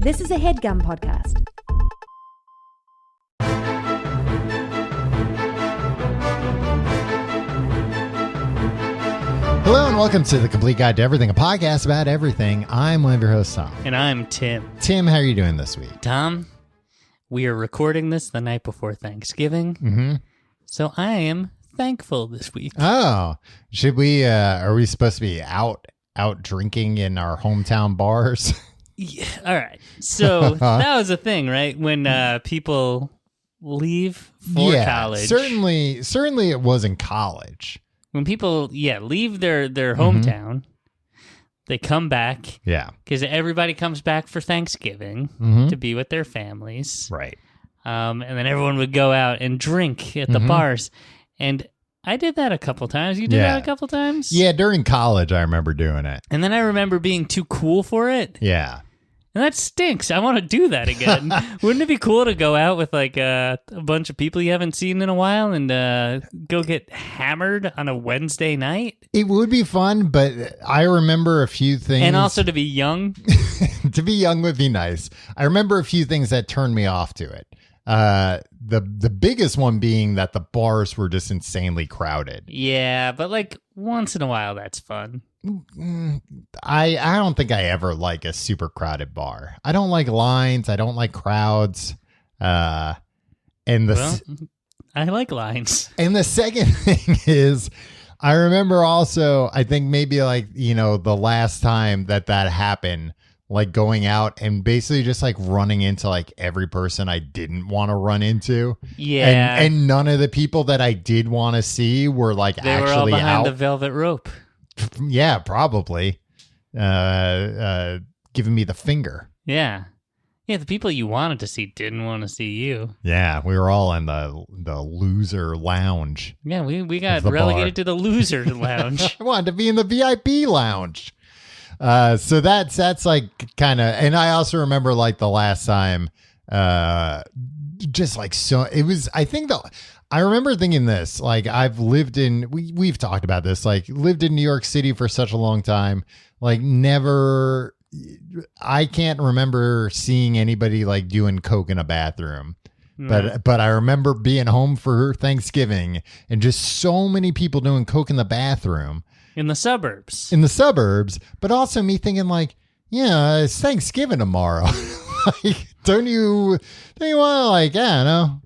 This is a HeadGum podcast. Hello and welcome to The Complete Guide to Everything, a podcast about everything. I'm one of your hosts, Tom. And I'm Tim. Tim, how are you doing this week? Tom, we are recording this the night before Thanksgiving. Mm-hmm. So I am thankful this week. Oh, should we, are we supposed to be out drinking in our hometown bars? Yeah, all right. So that was a thing, right? When people leave for college. Certainly it wasn't college. When people, leave their hometown, they come back. Yeah. Because everybody comes back for Thanksgiving to be with their families. Right. And then everyone would go out and drink at the bars. And I did that a couple times. You did that a couple times? Yeah, during college, I remember doing it. And then I remember being too cool for it. Yeah. And that stinks. I want to do that again. Wouldn't it be cool to go out with like a bunch of people you haven't seen in a while and go get hammered on a Wednesday night? It would be fun, but I remember a few things. And also to be young. To be young would be nice. I remember a few things that turned me off to it. The biggest one being that the bars were just insanely crowded. Yeah, but like once in a while, that's fun. I don't think I ever like a super crowded bar. I don't like lines. I don't like crowds. I like lines. And the second thing is, I remember also, I think maybe like, the last time that happened, like going out and basically just like running into like every person I didn't want to run into. Yeah. And none of the people that I did want to see were like they actually were all behind out. the velvet rope. Yeah, probably. Giving me the finger. Yeah. Yeah, the people you wanted to see didn't want to see you. Yeah, we were all in the loser lounge. Yeah, we got relegated to the loser lounge. I wanted to be in the VIP lounge. So that's like kind of, and I also remember like the last time, just like so it was, I remember thinking this, like I've lived in, we've talked about this, like lived in New York City for such a long time, like never, I can't remember seeing anybody like doing coke in a bathroom. But I remember being home for Thanksgiving and just so many people doing coke in the bathroom. In the suburbs. But also me thinking like, yeah, it's Thanksgiving tomorrow. Like, don't you want to like, I don't know.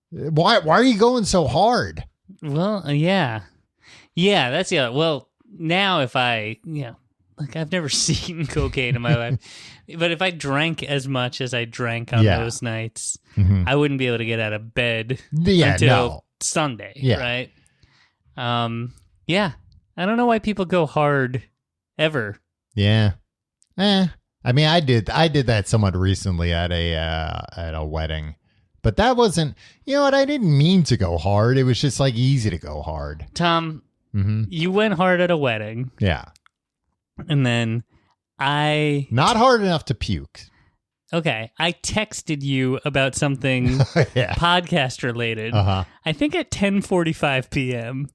Why are you going so hard? Well, yeah. Yeah, that's the other. Well, now if I, like I've never seen cocaine in my life, but if I drank as much as I drank on those nights, I wouldn't be able to get out of bed until Sunday, right? Yeah. I don't know why people go hard ever. Yeah. I mean, I did that somewhat recently at a wedding. But that wasn't, I didn't mean to go hard. It was just like easy to go hard. Tom, you went hard at a wedding. Yeah. And then not hard enough to puke. Okay. I texted you about something podcast related. I think at 10:45 p.m.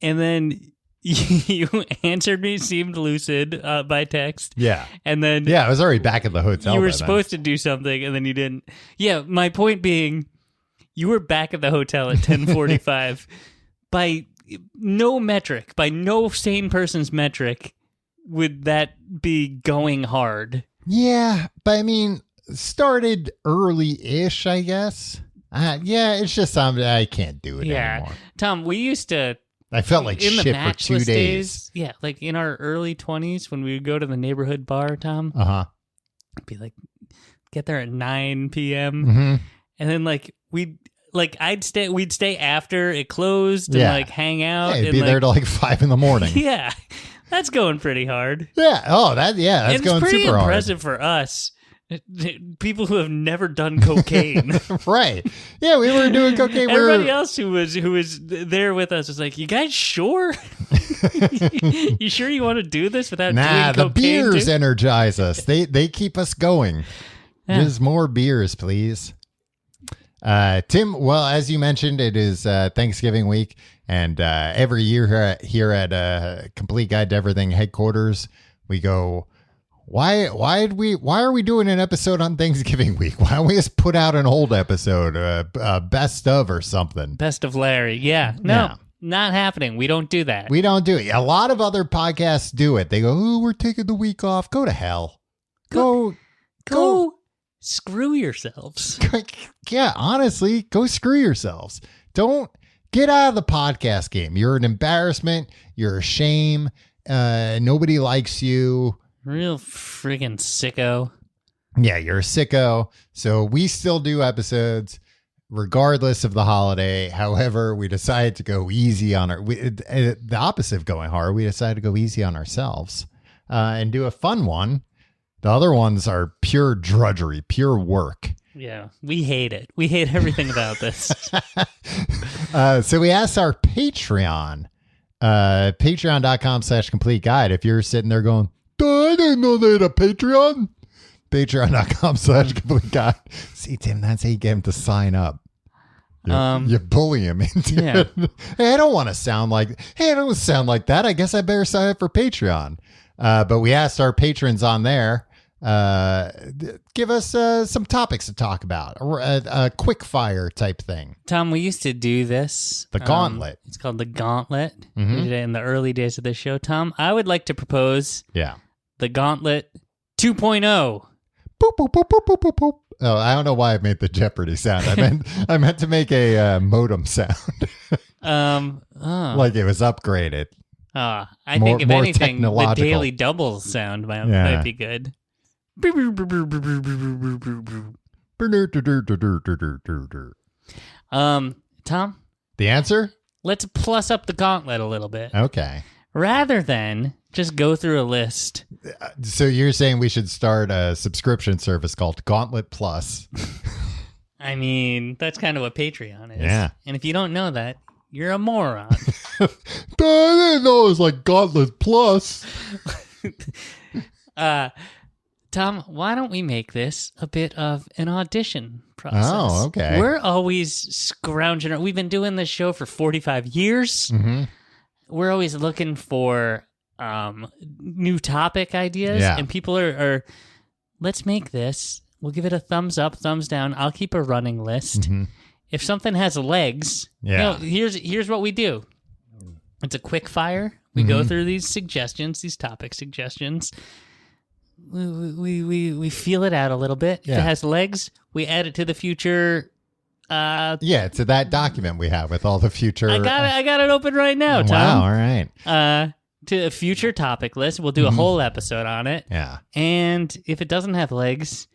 And then you answered me, seemed lucid by text. Yeah. And then... Yeah, I was already back at the hotel. You were supposed to do something, and then you didn't. Yeah, my point being, you were back at the hotel at 10:45. By no metric, by no sane person's metric, would that be going hard? Yeah, but I mean, started early-ish, I guess. It's just something I can't do it anymore. Tom, we used to... I felt like in shit for 2 days. Yeah, like in our early 20s when we would go to the neighborhood bar, Tom. Be like, get there at 9 p.m. And then we'd stay after it closed and like hang out. Yeah, be there till like 5 in the morning. Yeah, that's going pretty hard. Yeah. Oh, that's going super hard. It's pretty impressive for us. People who have never done cocaine. Right. Yeah, we were doing cocaine. Everybody else who was there with us was like, you guys sure? You sure you want to do this without doing cocaine? The beers energize us. They keep us going. Just more beers, please. Tim, well, as you mentioned, it is Thanksgiving week, and every year here at Complete Guide to Everything headquarters, we go Why are we doing an episode on Thanksgiving week? Why don't we just put out an old episode, best of or something? Best of Larry. Yeah. No, Yeah. not happening. We don't do that. We don't do it. A lot of other podcasts do it. They go, "Oh, we're taking the week off. Go to hell. Go screw yourselves." Yeah, honestly, go screw yourselves. Don't get out of the podcast game. You're an embarrassment. You're a shame. Nobody likes you. Real friggin' sicko. Yeah, you're a sicko. So we still do episodes regardless of the holiday. However, we decided to go easy on the opposite of going hard. We decided to go easy on ourselves and do a fun one. The other ones are pure drudgery, pure work. Yeah, we hate it. We hate everything about this. So we asked our Patreon, patreon.com/complete guide. If you're sitting there going, I didn't know they had a Patreon. Patreon.com/complete guide. See, Tim, that's how you get him to sign up. You bully him into it. Hey, I don't want to sound like, I don't sound like that. I guess I better sign up for Patreon. But we asked our patrons on there, give us some topics to talk about, a quick fire type thing. Tom, we used to do this. The Gauntlet. It's called the Gauntlet. We did it in the early days of the show. Tom, I would like to propose the Gauntlet 2.0. Boop, boop, boop, boop, boop, boop, boop. Oh, I don't know why I made the Jeopardy sound. I meant to make a modem sound. Like it was upgraded. I think if more anything, the technological. Daily Double sound might be good. Tom? The answer? Let's plus up the Gauntlet a little bit. Okay. Rather than just go through a list. So you're saying we should start a subscription service called Gauntlet Plus? I mean, that's kind of what Patreon is. Yeah. And if you don't know that, you're a moron. I didn't know it was like Gauntlet Plus. Tom, why don't we make this a bit of an audition process? Oh, okay. We're always scrounging. We've been doing this show for 45 years. Mm-hmm. We're always looking for new topic ideas. Yeah. And people are, let's make this. We'll give it a thumbs up, thumbs down. I'll keep a running list. Mm-hmm. If something has legs, here's what we do. It's a quick fire. We go through these suggestions, these topic suggestions. We feel it out a little bit. Yeah. If it has legs, we add it to the future. To that document we have with all the future. I got it open right now, Tom. Wow, all right. To a future topic list. We'll do a whole episode on it. Yeah. And if it doesn't have legs,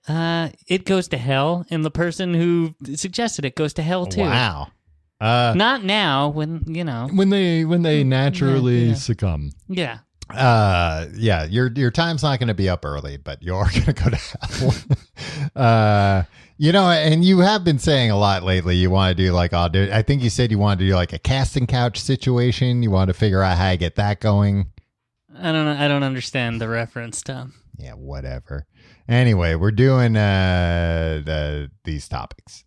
it goes to hell, and the person who suggested it goes to hell too. Wow. Not now, when when they naturally succumb. Yeah. Your time's not going to be up early, but you're going to go to hell. And you have been saying a lot lately. You want to do I think you said you wanted to do like a casting couch situation. You want to figure out how to get that going. I don't know. I don't understand the reference, Tom. Yeah, whatever. Anyway, we're doing these topics.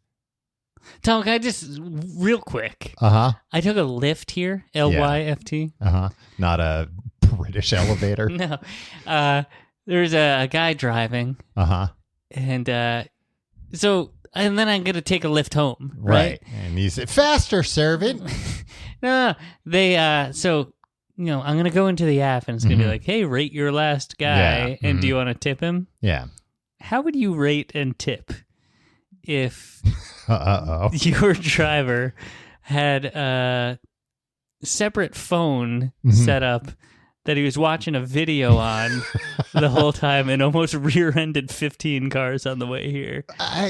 Tom, can I just real quick? I took a lift here, LYFT. Not a British elevator. No, there's a guy driving. And and then I'm gonna take a lift home, right? And he said, "Faster, servant." No, they I'm gonna go into the app and it's gonna be like, "Hey, rate your last guy, and do you want to tip him?" Yeah. How would you rate and tip if your your driver had a separate phone set up that he was watching a video on the whole time and almost rear-ended 15 cars on the way here?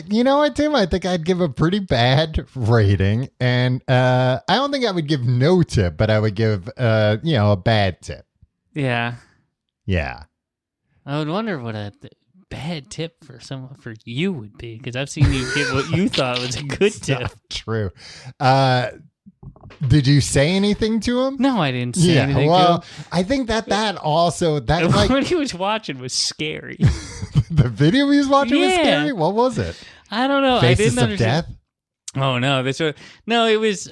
You know what, Tim? I think I'd give a pretty bad rating. And I don't think I would give no tip, but I would give, a bad tip. Yeah. Yeah. I would wonder what a bad tip for you would be, because I've seen you give what you thought was a good tip. Not true. Did you say anything to him? No, I didn't say anything to him. I think that also what he was watching was scary. The video he was watching was scary? What was it? I don't know. Faces I didn't of understand. Death? Oh no, it was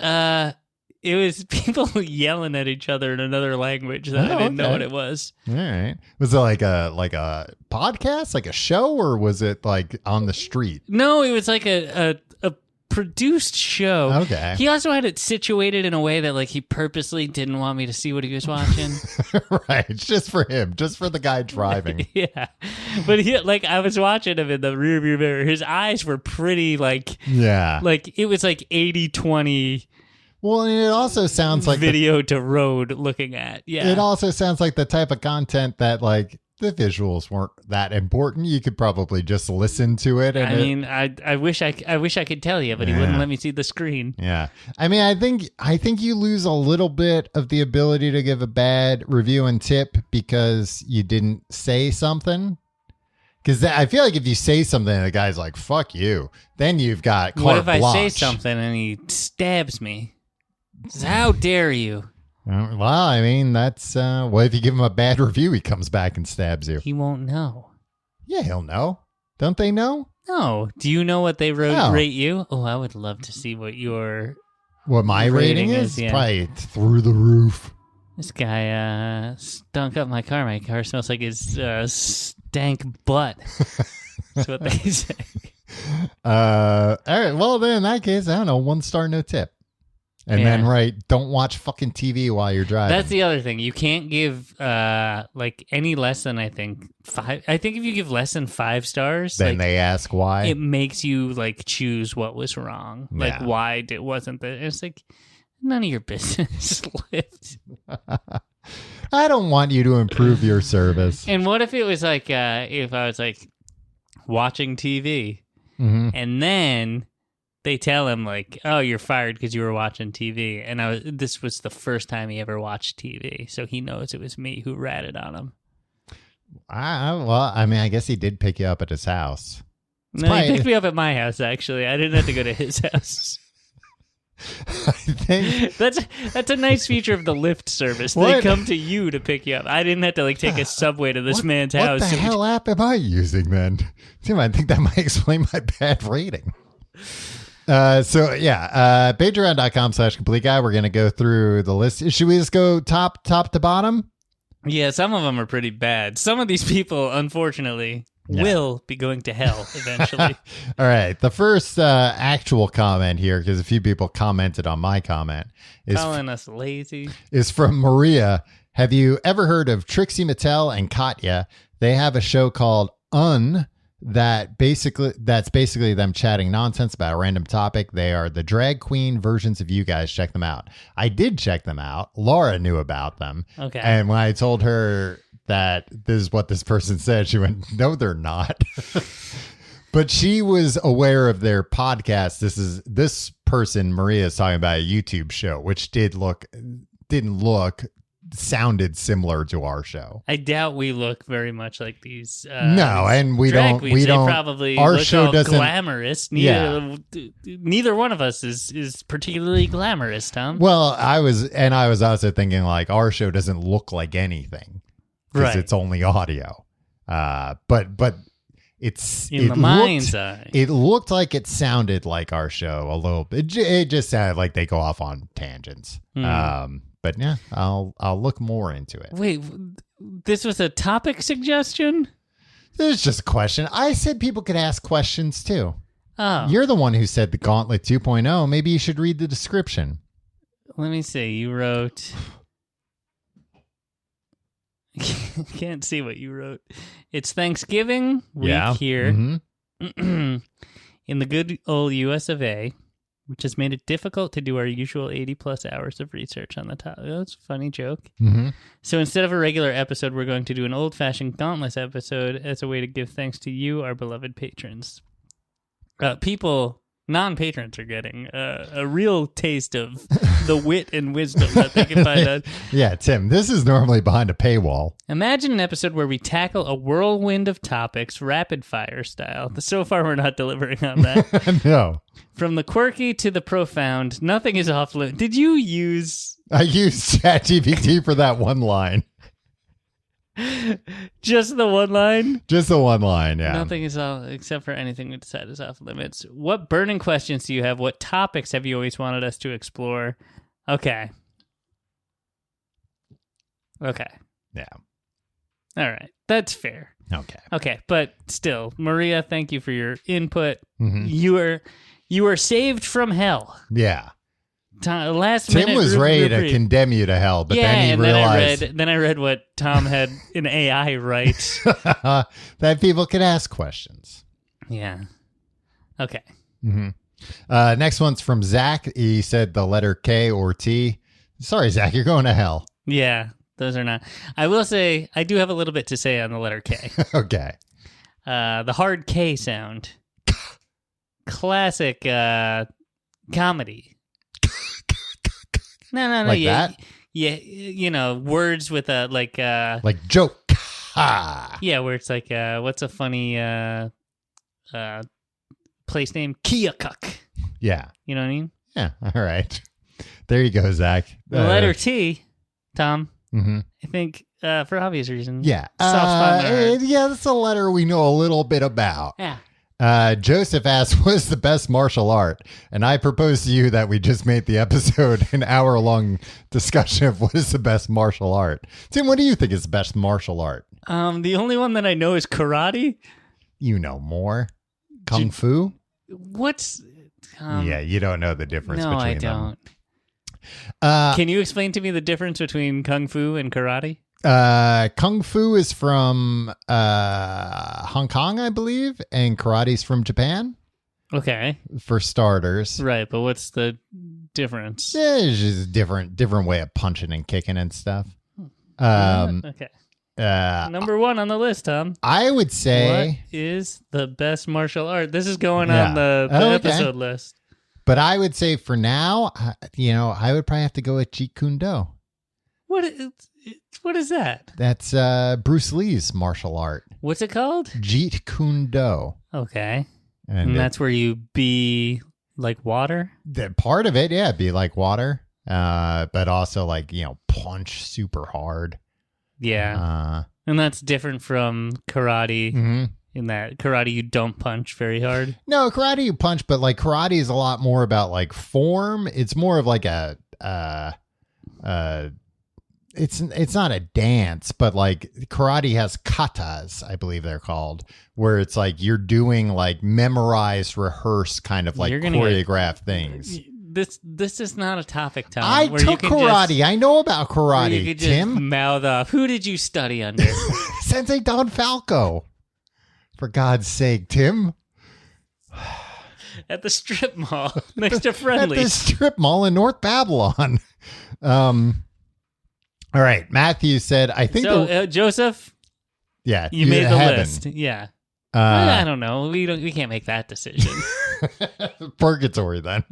It was people yelling at each other in another language that I didn't know what it was. All right. Was it like a podcast, like a show, or was it like on the street? No, it was like a produced show. Okay. He also had it situated in a way that like he purposely didn't want me to see what he was watching. Right. It's just for him, just for the guy driving. Yeah. But he like I was watching him in the rearview mirror. His eyes were pretty like like it was like 80-20. Well, and it also sounds like video to road looking at. Yeah. It also sounds like the type of content that like the visuals weren't that important. You could probably just listen to it. And I wish I could tell you, but he wouldn't let me see the screen. Yeah. I mean, I think you lose a little bit of the ability to give a bad review and tip because you didn't say something. Because I feel like if you say something and the guy's like, fuck you, then you've got carte What if blanche. I say something and he stabs me? How dare you? Well, I mean, that's what if you give him a bad review, he comes back and stabs you. He won't know. Yeah, he'll know. Don't they know? No. Do you know what they rate you? Oh, I would love to see what my rating is. Yeah. Probably through the roof. This guy stunk up my car. My car smells like his stank butt. That's what they say. All right. Well, then in that case, I don't know. 1 star, no tip. And then don't watch fucking TV while you're driving. That's the other thing. You can't give like any less than I think 5. I think if you give less than 5 stars, then they ask why. It makes you like choose what was wrong. Like why it wasn't that. It's like none of your business. Lift. I don't want you to improve your service. And what if it was like if I was like watching TV and then they tell him like, "Oh, you're fired because you were watching TV," and this was the first time he ever watched TV, so he knows it was me who ratted on him. Well, I mean, I guess he did pick you up at his house. He picked me up at my house. Actually, I didn't have to go to his house. I think that's a nice feature of the Lyft service. They come to you to pick you up. I didn't have to like take a subway to this man's house. What the hell app am I using then? Tim, I think that might explain my bad rating. Patreon.com/complete guy. We're going to go through the list. Should we just go top to bottom? Yeah, some of them are pretty bad. Some of these people, unfortunately, will be going to hell eventually. All right. The first actual comment here, because a few people commented on my comment, is calling us lazy. Is from Maria. Have you ever heard of Trixie Mattel and Katya? They have a show called that's basically them chatting nonsense about a random topic. They are the drag queen versions of you guys. Check them out. I did check them out. Laura knew about them. Okay. And when I told her that this is what this person said, she went, "No, they're not." But she was aware of their podcast. This person, Maria, is talking about a YouTube show, which sounded similar to our show. I doubt we look very much like these. No, and we don't. Queens. We don't. Probably our look show all doesn't glamorous. Neither one of us is particularly glamorous, Tom. Well, I was also thinking like our show doesn't look like anything because it's only audio. But it looked like it sounded like our show a little bit. It just sounded like they go off on tangents. But yeah, I'll look more into it. Wait, this was a topic suggestion? This is just a question. I said people could ask questions too. Oh. You're the one who said the Gauntlet 2.0. Maybe you should read the description. Let me see. You wrote... Can't see what you wrote. It's Thanksgiving week here in the good old US of A, which has made it difficult to do our usual 80-plus hours of research on the topic. That's a funny joke. So instead of a regular episode, we're going to do an old-fashioned Gauntlet episode as a way to give thanks to you, our beloved patrons. Non-patrons are getting a real taste of the wit and wisdom that they can find out. Yeah, Tim, this is normally behind a paywall. Imagine an episode where we tackle a whirlwind of topics, rapid-fire style. So far, we're not delivering on that. No. From the quirky to the profound, nothing is off limits. Did you use... I used ChatGPT for that one line. Just the one line? Just the one line, yeah. Nothing is off, except for anything we decide is off limits. What burning questions do you have? What topics have you always wanted us to explore? Okay. Okay. Yeah. All right. That's fair. Okay. Okay, but still, Maria, thank you for your input. Mhm. You were saved from hell. Yeah. Last Tim minute was ready to reprieve. condemn you to hell, but Yeah, then he and realized then I read what Tom had an AI write. that people could ask questions. Yeah. Okay. Next one's from Zach. He said the letter K or T. Sorry, Zach, you're going to hell. Yeah, those are not. I will say I do have a little bit to say on the letter K. Okay. The hard K sound. Classic comedy. No. Like that? Yeah, you know, words with a like joke. Ha. yeah, where it's like what's a funny place name? Keokuk. Yeah. You know what I mean? Yeah. All right. There you go, Zach. The letter T, Tom. Mm-hmm. I think for obvious reasons. Yeah. Soft spot in our heart. Yeah, that's a letter we know a little bit about. Yeah. Joseph asked, what is the best martial art? And I propose to you that we just made the episode an hour-long discussion of what is the best martial art. Tim, what do you think is the best martial art? The only one that I know is karate. You know more. Kung Fu? What's... yeah, you don't know the difference no, between I them. don't. Can you explain to me the difference between Kung Fu and karate? Kung Fu is from Hong Kong, I believe, and karate's from Japan. Okay. For starters. Right, but what's the difference? Yeah, it's just a different way of punching and kicking and stuff. Okay. Number one on the list, Tom. I would say... What is the best martial art? This is going Yeah. on the Okay. episode list. But I would say for now, I would probably have to go with Jeet Kune Do. What is that? That's Bruce Lee's martial art. What's it called? Jeet Kune Do. Okay. And that's where you be like water? the part of it, yeah, be like water. But also like, punch super hard. Yeah. And that's different from karate in that karate you don't punch very hard. No, karate you punch, but like karate is a lot more about like form. It's more of like it's not a dance, but like karate has katas, I believe they're called, where it's like you're doing like memorized, rehearsed kind of like choreographed things. This is not a topic, Tom. I took karate. I know about karate, you could Tim. just mouth off. Who did you study under? Sensei Don Falco. For God's sake, Tim. At the strip mall next to At Friendly's. the strip mall in North Babylon. All right. Matthew said, I think Joseph, yeah, you made the heaven. list. Yeah. I don't know. We can't make that decision. Purgatory then.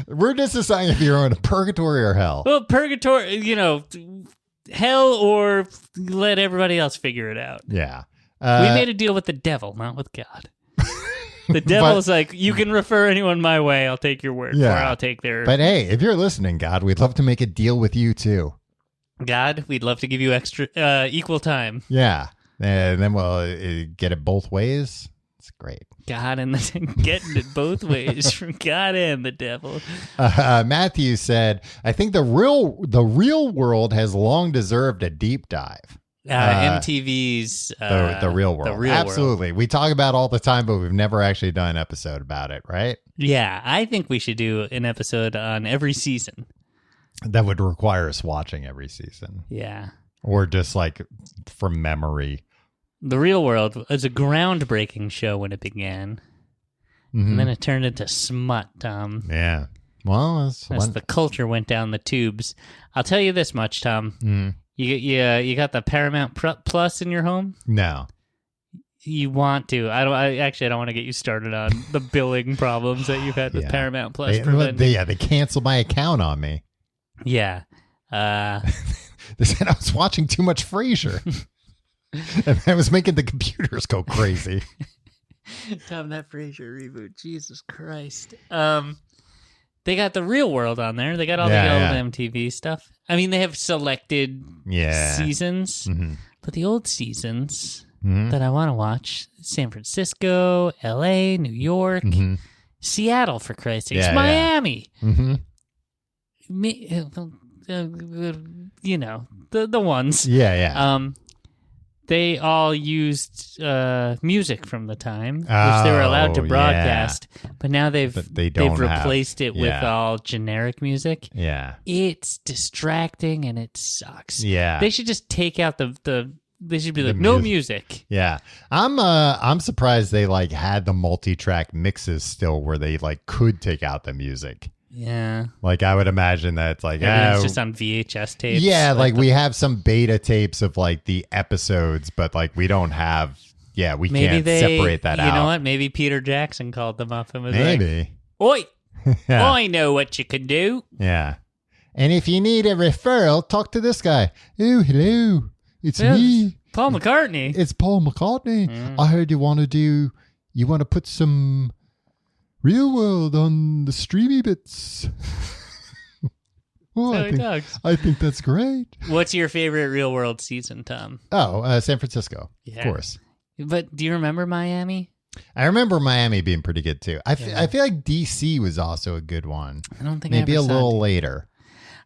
We're just deciding if you're in a purgatory or hell. Well, purgatory, hell or let everybody else figure it out. Yeah. We made a deal with the devil, not with God. The devil's like, you can refer anyone my way. I'll take your word for it. I'll take their... But hey, if you're listening, God, we'd love to make a deal with you too. God, we'd love to give you equal time. Yeah. And then we'll get it both ways. It's great. God and getting it both ways from God and the devil. Matthew said, I think the real world has long deserved a deep dive. MTV's the real world. The real Absolutely. world. We talk about it all the time, but we've never actually done an episode about it, right? Yeah, I think we should do an episode on every season. That would require us watching every season. Yeah. Or just like from memory. The Real World was a groundbreaking show when it began. And then it turned into smut, Tom. Yeah. Well, as the culture went down the tubes. I'll tell you this much, Tom. You got the Paramount Plus in your home? No. You want to. I don't want to get you started on the billing problems that you've had with Paramount Plus. They canceled my account on me. Yeah. They said I was watching too much Frasier. And I was making the computers go crazy. Tom, that Frasier reboot. Jesus Christ. They got the Real World on there. They got all the old MTV stuff. I mean, they have selected seasons, but the old seasons that I want to watch, San Francisco, LA, New York, Seattle, for Christ's sake, Miami. you know, the ones. Yeah. They all used music from the time, which they were allowed to broadcast, but now they've replaced it with all generic music. Yeah. It's distracting and it sucks. Yeah. They should just take out they should be like, no music. Yeah. I'm surprised they like had the multi-track mixes still where they like could take out the music. Yeah. Like I would imagine that it's like it's just on VHS tapes. Yeah, like we have some beta tapes of like the episodes, but like we don't have we can't separate that out. You know what? Maybe Peter Jackson called them up and was like, Oi, I know what you can do. Yeah. And if you need a referral, talk to this guy. Oh, hello. It's me. Paul McCartney. It's Paul McCartney. I heard you want to put some Real World on the streamy bits. I think that's great. What's your favorite Real World season, Tom? Oh, San Francisco, of course. But do you remember Miami? I remember Miami being pretty good too. I feel like DC was also a good one. I don't think maybe a little later.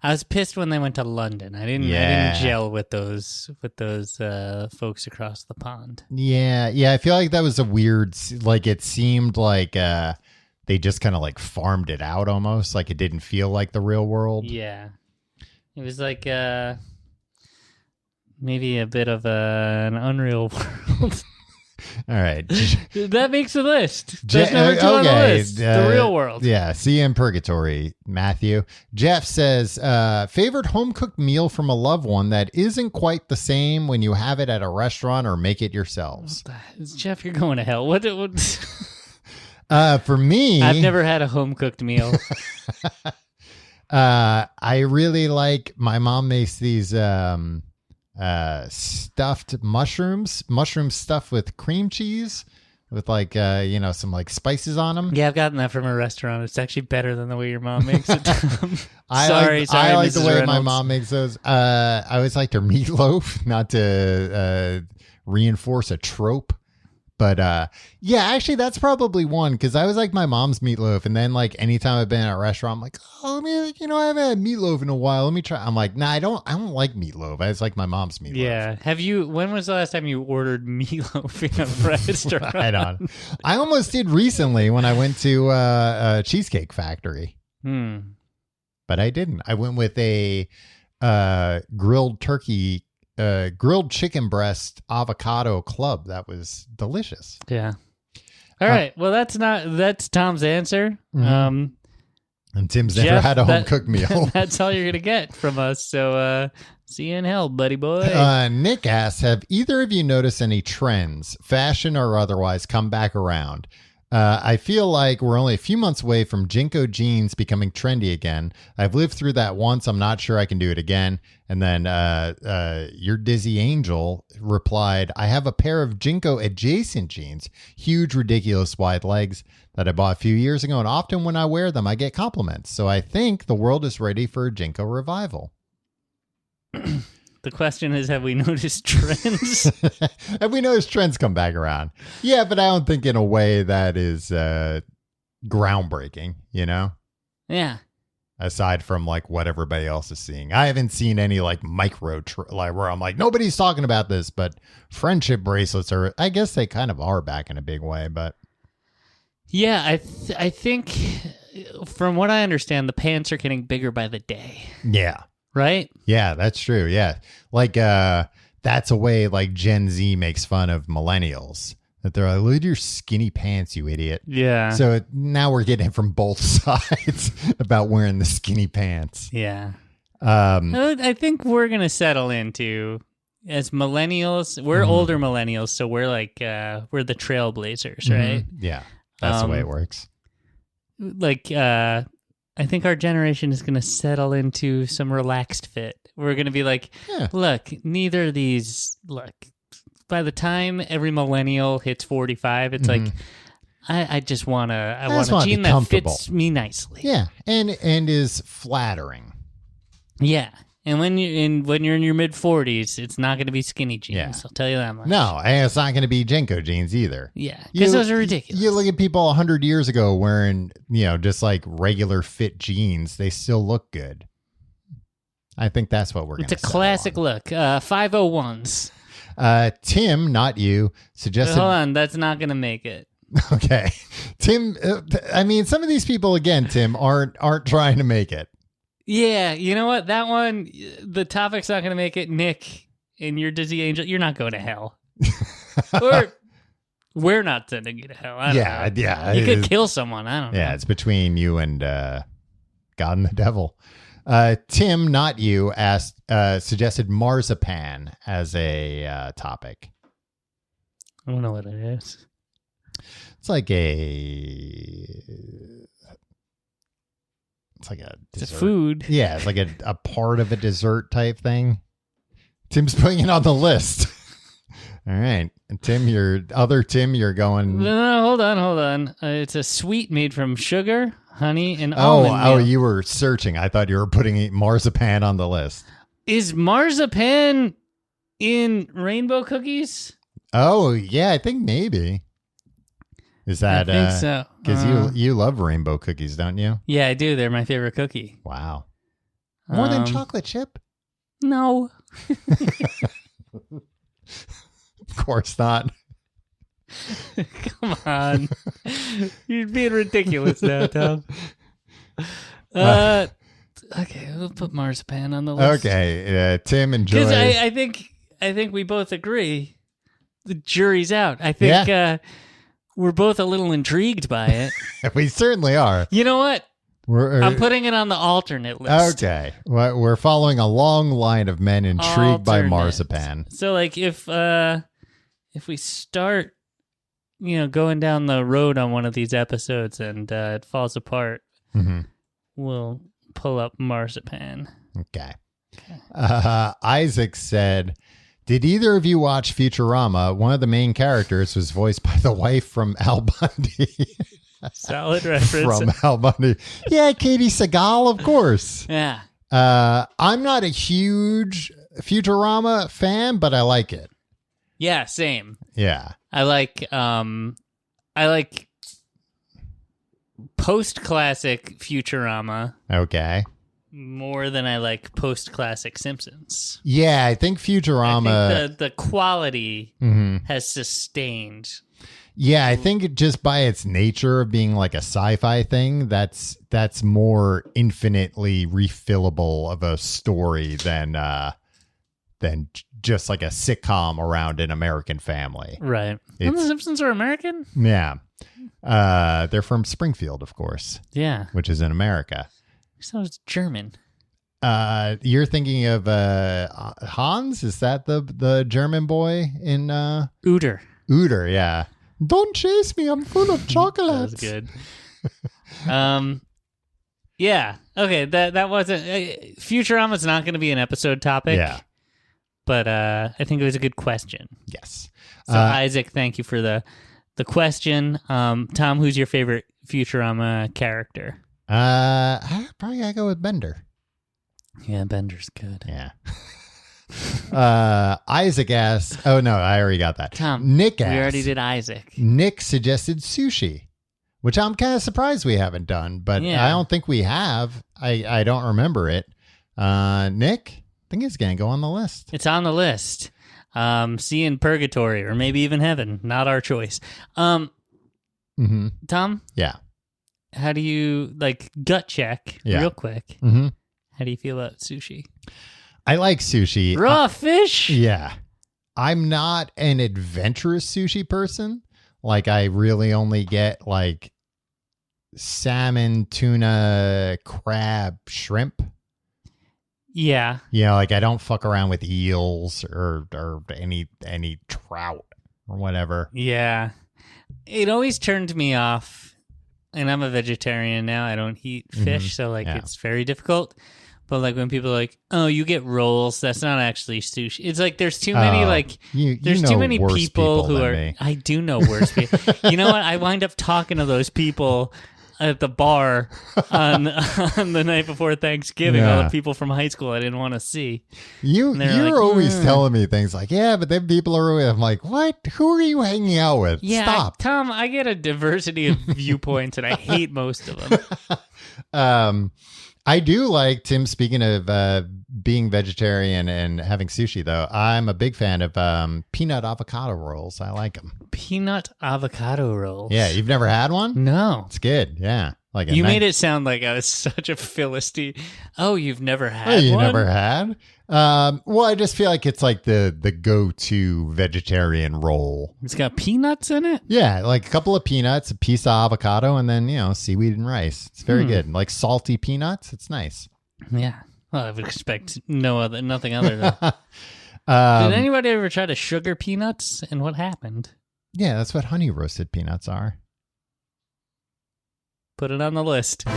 I was pissed when they went to London. I didn't gel with those folks across the pond. Yeah. I feel like that was a weird. Like it seemed like they just kind of like farmed it out almost. Like it didn't feel like the real world. Yeah, it was like maybe a bit of an unreal world. All right. That makes the list. That's number 2 on the list. The real world. Yeah. See you in purgatory, Matthew. Jeff says, favorite home-cooked meal from a loved one that isn't quite the same when you have it at a restaurant or make it yourselves. Jeff, you're going to hell. What? For me... I've never had a home-cooked meal. I really like... My mom makes these... stuffed mushroom stuffed with cream cheese with like some like spices on them. Yeah, I've gotten that from a restaurant. It's actually better than the way your mom makes it. I like Mrs. the way Reynolds. my mom makes those. I always liked her meatloaf, not to reinforce a trope. But actually that's probably one because I was like my mom's meatloaf, and then like anytime I've been at a restaurant, I'm like, oh man, I haven't had meatloaf in a while. Let me try. I'm like, nah, I don't like meatloaf. I just like my mom's meatloaf. Yeah. When was the last time you ordered meatloaf in a restaurant? Right on. I almost did recently when I went to a Cheesecake Factory. But I didn't. I went with a grilled chicken breast avocado club. That was delicious. Yeah. All right. Well, that's Tom's answer. And Tim's Jeff, never had a home cooked meal. That's all you're going to get from us. So, see you in hell, buddy boy. Nick asks, have either of you noticed any trends, fashion or otherwise, come back around? I feel like we're only a few months away from Jinko jeans becoming trendy again. I've lived through that once. I'm not sure I can do it again. And then your Dizzy Angel replied, I have a pair of Jinko adjacent jeans, huge, ridiculous wide legs that I bought a few years ago. And often when I wear them, I get compliments. So I think the world is ready for a Jinko revival. The question is, have we noticed trends? Have we noticed trends come back around? Yeah, but I don't think in a way that is groundbreaking, Yeah. Aside from like what everybody else is seeing. I haven't seen any like micro like where I'm like, nobody's talking about this, but friendship bracelets I guess they kind of are back in a big way, but. Yeah, I think from what I understand, the pants are getting bigger by the day. Yeah. Right? Yeah, that's true. Yeah. Like that's a way like Gen Z makes fun of millennials. That they're like, look at your skinny pants, you idiot. Yeah. So now we're getting it from both sides about wearing the skinny pants. Yeah. I think we're going to settle into, as millennials, we're older millennials, so we're like, we're the trailblazers, right? Yeah. That's the way it works. Like, I think our generation is going to settle into some relaxed fit. We're going to be like, look, neither of these, by the time every millennial hits 45, it's like, I just want a jean that fits me nicely. Yeah. And is flattering. Yeah. And when you're in your mid 40s, it's not going to be skinny jeans. Yeah. I'll tell you that much. No, and it's not going to be Jinko jeans either. Yeah, because those are ridiculous. You look at people 100 years ago wearing, just like regular fit jeans. They still look good. I think that's what we're going to It's a classic look. 501s. Tim, not you, suggested... Hold on, that's not going to make it. Okay. Tim, I mean, some of these people, again, Tim, aren't trying to make it. Yeah, you know what? That one, the topic's not going to make it. Nick, in your Disney Angel, you're not going to hell. Or we're not sending you to hell. I don't know. Yeah. You could kill someone. I don't know. Yeah, it's between you and God and the devil. Tim, not you, suggested marzipan as a topic. I don't know what it is. It's like a dessert. It's a food. Yeah, it's like a part of a dessert type thing. Tim's putting it on the list. All right. And Tim, you're going... No, hold on. It's a sweet made from sugar, honey, and almond Oh, milk. you were searching. I thought you were putting marzipan on the list. Is marzipan in rainbow cookies? Oh, yeah, I think maybe. Is that... I think so. Because you love rainbow cookies, don't you? Yeah, I do. They're my favorite cookie. Wow. More than chocolate chip? No. Of course not. Come on. You're being ridiculous now, Tom. Okay, we'll put marzipan on the list. Okay, Tim and Joy. Because I think we both agree the jury's out. I think we're both a little intrigued by it. We certainly are. You know what? I'm putting it on the alternate list. Okay. Well, we're following a long line of men intrigued by marzipan. So, like, if we start, going down the road on one of these episodes and it falls apart, we'll pull up marzipan. Okay. Isaac said, did either of you watch Futurama? One of the main characters was voiced by the wife from Al Bundy. Solid reference. From Al Bundy. Yeah, Katie Seagal, of course. Yeah. I'm not a huge Futurama fan, but I like it. Yeah, same. Yeah. I like post-classic Futurama. Okay. More than I like post-classic Simpsons. Yeah, I think Futurama... I think the quality has sustained. Yeah, I think just by its nature of being like a sci-fi thing, that's more infinitely refillable of a story than just like a sitcom around an American family. Right. And the Simpsons are American? Yeah. They're from Springfield, of course. Yeah. Which is in America. So it's German. You're thinking of Hans? Is that the German boy in Uter? Uter, yeah. Don't chase me, I'm full of chocolates. That was good. Yeah. Okay, that wasn't Futurama's not going to be an episode topic. Yeah. But I think it was a good question. Yes. So Isaac, thank you for the question. Tom, who's your favorite Futurama character? I probably gotta go with Bender. Yeah, Bender's good. Yeah. Isaac asks, oh no, I already got that. Tom, Nick asks, we already did Isaac. Nick suggested sushi, which I'm kind of surprised we haven't done, but Yeah. I don't think we have. I don't remember it. Nick, I think it's gonna go on the list. It's on the list. See you in purgatory or maybe even heaven. Not our choice. Tom? Yeah. How do you, gut check, real quick. Mm-hmm. How do you feel about sushi? I like sushi. Raw fish? Yeah. I'm not an adventurous sushi person. Like, I really only get, salmon, tuna, crab, shrimp. Yeah. I don't fuck around with eels or any trout or whatever. Yeah. It always turned me off. And I'm a vegetarian now. I don't eat fish, so it's very difficult. But when people are like, "Oh, you get rolls," that's not actually sushi. It's there's too many there's too many people who are. Me. I do know worse people. You know what? I wind up talking to those people at the bar on the night before Thanksgiving. All the people from high school I didn't want to see. You're always telling me things like, yeah, but then people are always, I'm like, what? Who are you hanging out with? Yeah, Stop. Tom, I get a diversity of viewpoints and I hate most of them. I do like, Tim, speaking of being vegetarian and having sushi, though, I'm a big fan of peanut avocado rolls. I like them. Peanut avocado rolls. Yeah, you've never had one? No. It's good. Yeah. Like You made it sound like I was such a Philistine. Oh, you've never had you one? never had? Well, I just feel like it's like the go-to vegetarian roll. It's got peanuts in it? Yeah, like a couple of peanuts, a piece of avocado, and then, seaweed and rice. It's very good. Like salty peanuts. It's nice. Yeah. Well, I would expect nothing other than. Did anybody ever try to sugar peanuts, and what happened? Yeah, that's what honey roasted peanuts are. Put it on the list.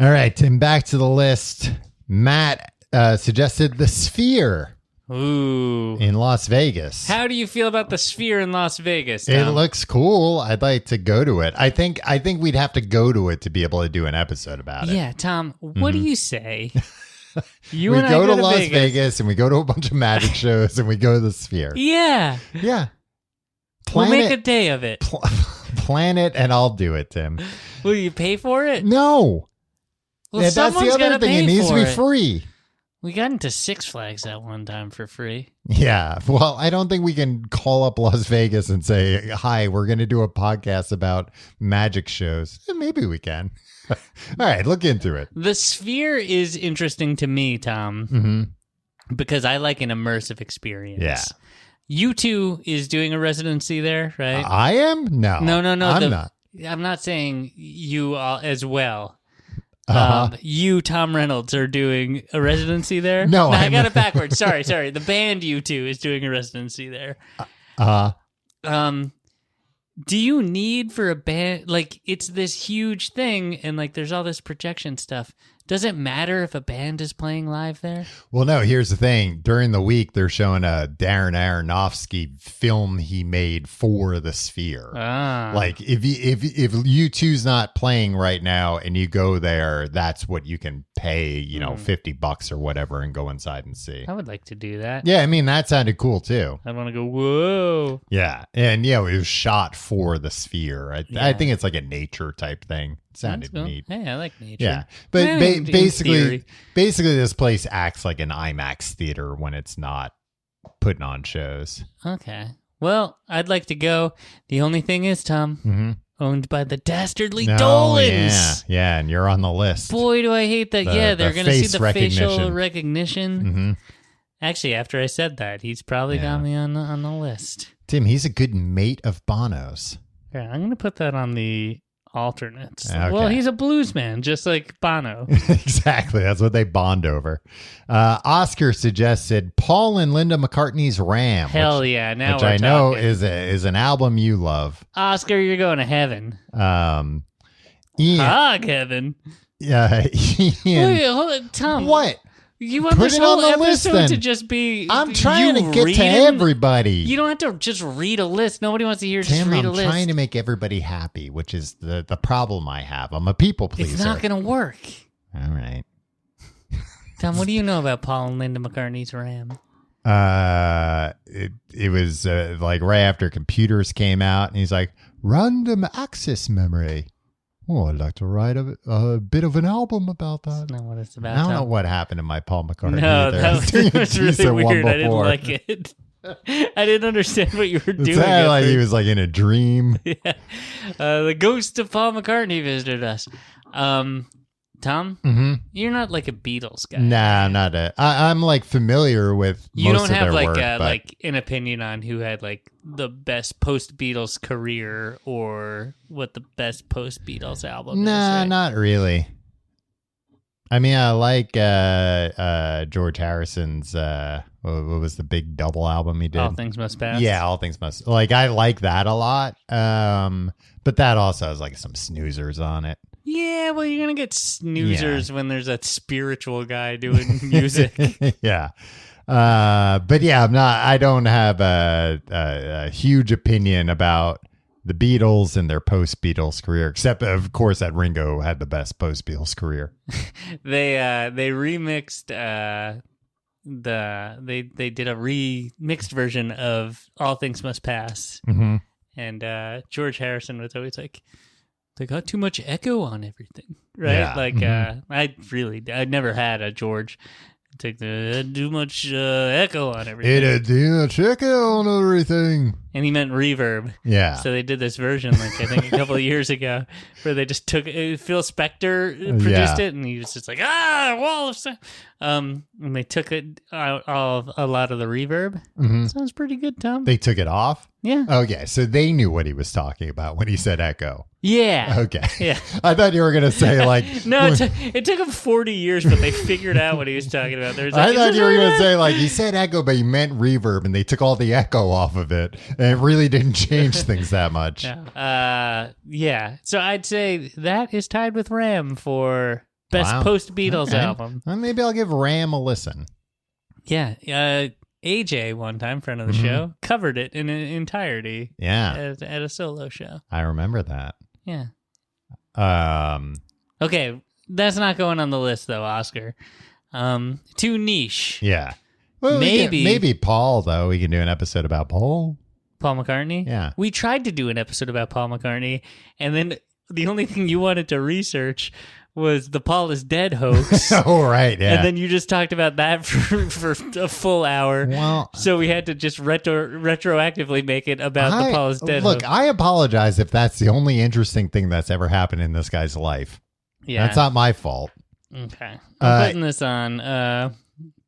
All right, and back to the list. Matt suggested the Sphere. Ooh. In Las Vegas. How do you feel about the Sphere in Las Vegas, Tom? It looks cool. I'd like to go to it. I think we'd have to go to it to be able to do an episode about it. Yeah, Tom, what do you say? We go to Las Vegas and we go to a bunch of magic shows and we go to the Sphere. Yeah. Yeah. We'll make a day of it. Plan it and I'll do it, Tim. Will you pay for it? No. Well, that's the other thing. It needs to be free. We got into Six Flags that one time for free. Yeah. Well, I don't think we can call up Las Vegas and say, hi, we're going to do a podcast about magic shows. Maybe we can. All right. Look into it. The Sphere is interesting to me, Tom, because I like an immersive experience. Yeah. U2 is doing a residency there, right? I am? No. No. I'm not. I'm not saying you all as well. Uh-huh. You, Tom Reynolds, are doing a residency there? No, I got it backwards. Sorry. The band U2 is doing a residency there. Do you need for a band, like, it's this huge thing and, like, there's all this projection stuff. Does it matter if a band is playing live there? Well, no, here's the thing. During the week, they're showing a Darren Aronofsky film he made for the Sphere. Like, if U2's not playing right now and you go there, that's what you can pay, $50 or whatever and go inside and see. I would like to do that. Yeah, I mean, that sounded cool, too. I want to go, whoa. Yeah, and, it was shot for the Sphere. I think it's like a nature type thing. Sounded cool. neat. Hey, I like nature. Yeah, but basically, this place acts like an IMAX theater when it's not putting on shows. Okay. Well, I'd like to go. The only thing is, Tom, owned by the dastardly Dolans. Yeah, and you're on the list. Boy, do I hate that. They're going to see the facial recognition. Mm-hmm. Actually, after I said that, he's probably got me on the list. Tim, he's a good mate of Bono's. Yeah, I'm going to put that on the alternates. Okay. Well, he's a blues man, just like Bono. Exactly. That's what they bond over. Oscar suggested Paul and Linda McCartney's Ram. Hell yeah. Now which we're I know talking. is an album you love. Oscar, you're going to heaven. Ian. Heaven. Yeah. Ian. Wait, hold on, Tom. What? You want Put this it whole on the list, episode then. to just be I'm trying to get reading? to everybody. You don't have to just read a list. Nobody wants to hear just Tim, read a I'm list. trying to make everybody happy, which is the problem I have. I'm a people pleaser. It's not going to work. All right. Tom, what do you know about Paul and Linda McCartney's Ram? It was like right after computers came out, and he's like, random access memory. Oh, I'd like to write a bit of an album about that. That's not what it's about. I don't know what happened to my Paul McCartney. No, either. that was really weird. I didn't before. like it. I didn't understand what you were It doing. sounded like he was like in a dream. Yeah. The ghost of Paul McCartney visited us. Tom, you're not like a Beatles guy. Nah, I'm not. I'm like familiar with. You most don't have of their like work, like an opinion on who had like the best post Beatles career or what the best post Beatles album is. Nah, Right? not really. I mean, I like George Harrison's. What was the big double album he did? All Things Must Pass. Yeah, All Things Must. Like, I like that a lot. But that also has like some snoozers on it. Yeah, well, you're gonna get snoozers when there's that spiritual guy doing music. Yeah. But yeah, I don't have a huge opinion about the Beatles and their post-Beatles career, except of course that Ringo had the best post-Beatles career. They remixed they did a remixed version of All Things Must Pass. Mm-hmm. And George Harrison was always like, they got too much echo on everything, right? Yeah. Like, I never had a George take the too much echo on everything. It had too much echo on everything. And he meant reverb. Yeah. So they did this version, like I think a couple of years ago, where they just took Phil Spector produced it, and he was just like, wall of sound. And they took it out of a lot of the reverb. Mm-hmm. Sounds pretty good, Tom. They took it off? Yeah. Okay, so they knew what he was talking about when he said echo. Yeah. Okay. Yeah. I thought you were going to say like... No, it took him 40 years, but they figured out what he was talking about. Like, I thought you were going to say like he said echo, but he meant reverb, and they took all the echo off of it, and it really didn't change things that much. No. Yeah. So I'd say that is tied with Ram for best post-Beatles album. Well, maybe I'll give Ram a listen. Yeah. AJ, one time, friend of the show, covered it in entirety. Yeah. At a solo show. I remember that. Yeah. Um. Okay, that's not going on the list though, Oscar. Too niche. Yeah. Well, maybe Paul though. We can do an episode about Paul. Paul McCartney? Yeah. We tried to do an episode about Paul McCartney, and then the only thing you wanted to research was the Paul is dead hoax. Oh, right, yeah. And then you just talked about that for a full hour. Well, so we had to just retroactively make it about the Paul is dead hoax. Look, I apologize if that's the only interesting thing that's ever happened in this guy's life. Yeah. That's not my fault. Okay. I'm putting this on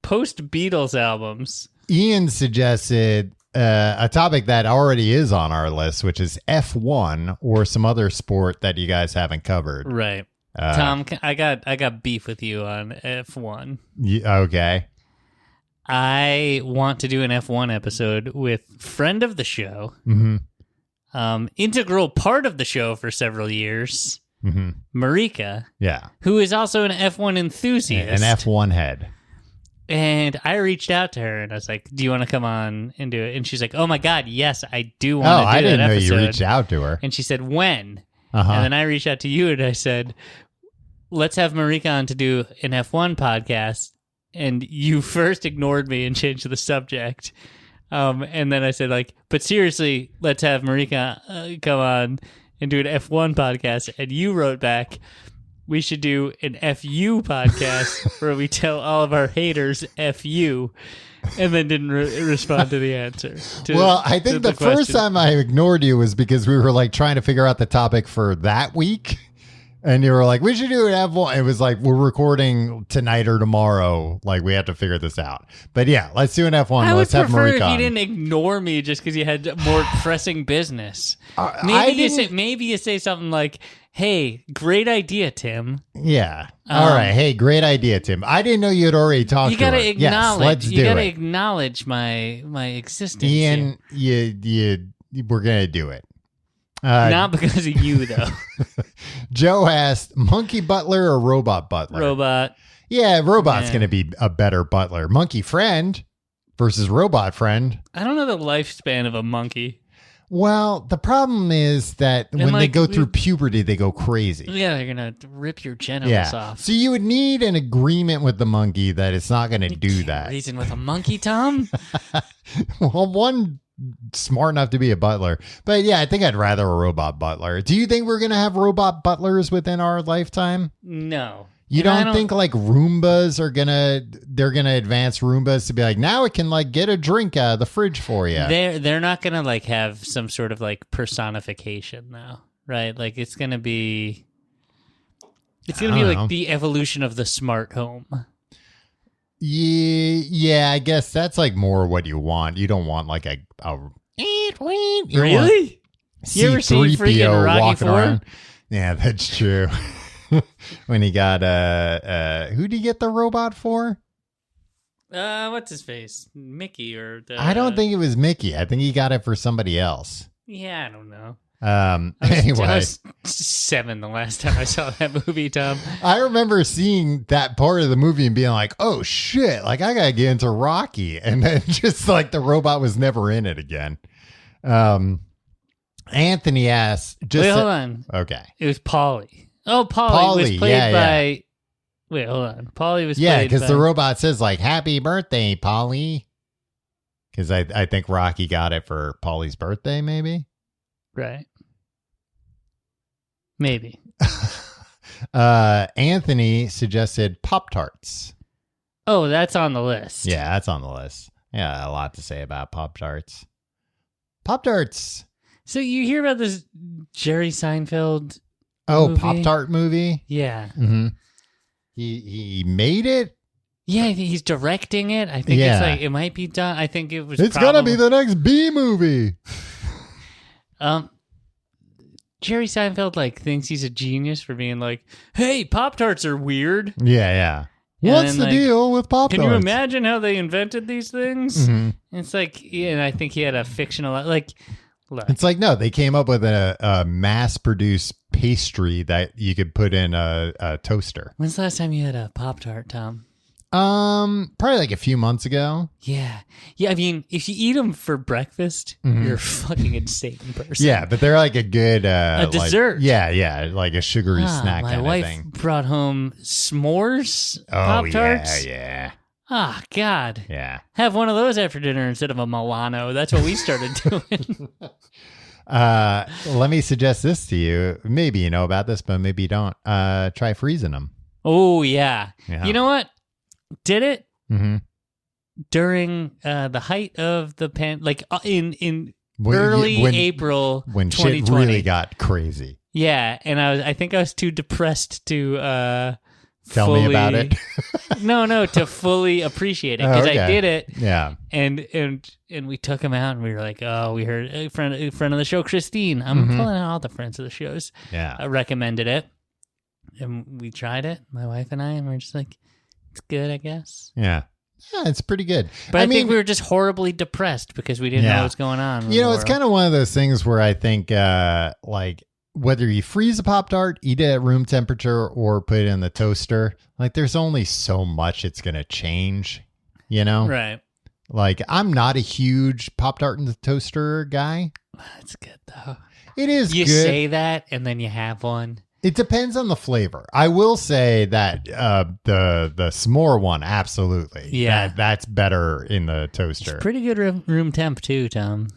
post-Beatles albums. Ian suggested a topic that already is on our list, which is F1 or some other sport that you guys haven't covered. Right. Tom, I got beef with you on F1. Okay. I want to do an F1 episode with friend of the show, integral part of the show for several years, Marika, who is also an F1 enthusiast. An F1 head. And I reached out to her and I was like, do you want to come on and do it? And she's like, oh my God, yes, I do want to do that episode. I didn't know you reached out to her. And she said, when? And then I reached out to you and I said, let's have Marika on to do an F1 podcast. And you first ignored me and changed the subject. And then I said, like, but seriously, let's have Marika come on and do an F1 podcast. And you wrote back, we should do an FU podcast where we tell all of our haters FU. And then didn't respond to the answer. I think the first time I ignored you was because we were like trying to figure out the topic for that week. And you were like, we should do an F1. It was like, we're recording tonight or tomorrow. Like, we have to figure this out. But yeah, let's do an F1. Let's have Marika. I would prefer if you didn't ignore me just because you had more pressing business. Maybe you say something like, hey, great idea, Tim. Yeah. All right. Hey, great idea, Tim. I didn't know you had already talked to her. Acknowledge. Yes, let's do it. You got to acknowledge my existence. Ian, we're going to do it. Not because of you, though. Joe asked, monkey butler or robot butler? Robot. Yeah, robot's going to be a better butler. Monkey friend versus robot friend. I don't know the lifespan of a monkey. Well, the problem is that when they go through puberty, they go crazy. Yeah, they're going to rip your genitals off. So you would need an agreement with the monkey that it's not going to do that. Reason with a monkey, Tom? Well, one smart enough to be a butler. But yeah, I think I'd rather a robot butler. Do you think we're going to have robot butlers within our lifetime? No. You don't think like Roombas they're gonna advance Roombas to be like, now it can like get a drink out of the fridge for you? They're not gonna like have some sort of like personification though, right? Like it's gonna be like the evolution of the smart home. Yeah, I guess that's like more what you want. You don't want like a really? You ever seen freaking Rocky IV? Yeah, that's true. When he got who'd he get the robot for? What's his face? Mickey or I don't think it was Mickey. I think he got it for somebody else. Yeah, I don't know. Anyway, I was 7 the last time I saw that movie, Tom. I remember seeing that part of the movie and being like, oh shit, like I gotta get into Rocky, and then just like the robot was never in it again. Anthony asked, wait, hold on. Okay. It was Paulie. Oh, Paulie was played by... Yeah. Wait, hold on. Paulie was played by... Yeah, because the robot says, like, happy birthday, Paulie. Because I think Rocky got it for Paulie's birthday, maybe? Right. Maybe. Anthony suggested Pop-Tarts. Oh, that's on the list. Yeah, that's on the list. Yeah, a lot to say about Pop-Tarts. Pop-Tarts. So you hear about this Jerry Seinfeld movie? Pop-Tart movie? Yeah. Mm-hmm. He made it? Yeah, he's directing it. I think it's like, it might be done. I think it was It's gonna be the next B movie. Jerry Seinfeld thinks he's a genius for being like, hey, Pop-Tarts are weird. Yeah. What's the deal with Pop-Tarts? Can you imagine how they invented these things? Mm-hmm. It's and I think he had a fictional, look. It's no, they came up with a mass-produced pastry that you could put in a toaster. When's the last time you had a Pop-Tart, Tom? Probably a few months ago. Yeah. I mean, if you eat them for breakfast, you're a fucking insane person. Yeah, but they're a good a dessert. Like a sugary snack kind of thing. My wife brought home s'mores Pop-Tarts. Yeah. Ah, God. Yeah. Have one of those after dinner instead of a Milano. That's what we started doing. Let me suggest this to you. Maybe you know about this, but maybe you don't. Try freezing them. Oh, yeah. You know what? Did it during the height of the in early April when 2020. shit really got crazy. Yeah, and I think I was too depressed to tell me about it. No, to fully appreciate it because I did it. Yeah, and we took him out and we were like, oh, we heard a friend of the show, Christine. I'm pulling out all the friends of the shows. Yeah, recommended it, and we tried it, my wife and I, and we're just like, it's good, I guess. Yeah, it's pretty good. But I think we were just horribly depressed because we didn't know what's going on. It's kind of one of those things where I think, whether you freeze a Pop-Tart, eat it at room temperature, or put it in the toaster, there's only so much it's going to change, Right. I'm not a huge Pop-Tart in the toaster guy. It's good, though. It is you good. You say that, and then you have one. It depends on the flavor. I will say that the s'more one, absolutely. Yeah. That's better in the toaster. It's pretty good room temp, too, Tom.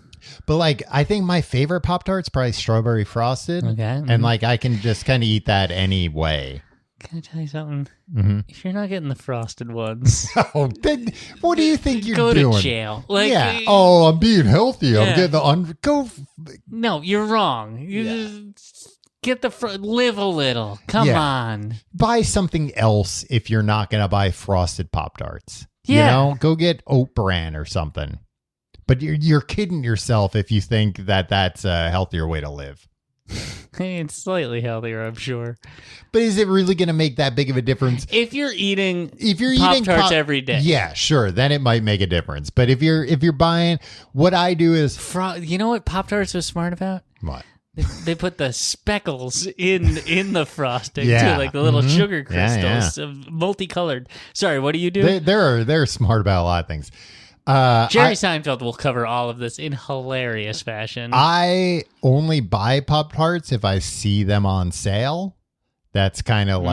But I think my favorite Pop-Tart's probably strawberry frosted. Okay. And I can just kind of eat that anyway. Can I tell you something? Mm-hmm. If you're not getting the frosted ones, then what do you think you're doing? Go to jail. I'm being healthy. Yeah. I'm getting go. No, you're wrong. You just get live a little. Come on. Buy something else if you're not going to buy frosted Pop-Tarts. Yeah. Go get Oat Bran or something. But you're kidding yourself if you think that that's a healthier way to live. Hey, it's slightly healthier, I'm sure. But is it really going to make that big of a difference? If you're eating Pop-Tarts every day. Yeah, sure. Then it might make a difference. But if you're buying, what I do is... you know what Pop-Tarts was smart about? What? They put the speckles in the frosting too, the little sugar crystals, multicolored. Sorry, what do you do? They're smart about a lot of things. Jerry Seinfeld will cover all of this in hilarious fashion. I only buy Pop-Tarts if I see them on sale. That's kind of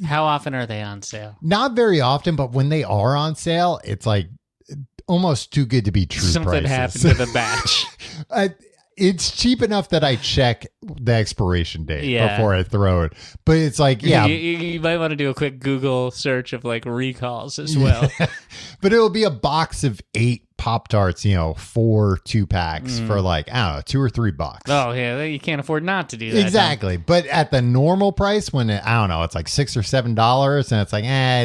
How often are they on sale? Not very often, but when they are on sale, it's almost too good to be true. Something prices. happened to the batch. It's cheap enough that I check the expiration date before I throw it. But it's you might want to do a quick Google search of recalls as well. But it'll be a box of 8 Pop-Tarts, 4 2-packs for I don't know, $2 or $3. Oh yeah, you can't afford not to do that. Exactly. But at the normal price, when I don't know, it's $6 or $7, and it's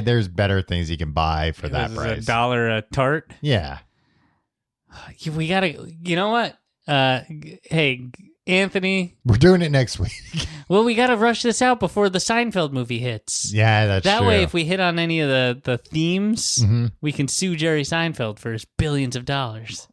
there's better things you can buy for that price. $1 a tart. Yeah. We gotta. You know what? Hey, Anthony. We're doing it next week. Well, we got to rush this out before the Seinfeld movie hits. Yeah, that's true. That way, if we hit on any of the themes, we can sue Jerry Seinfeld for his billions of dollars.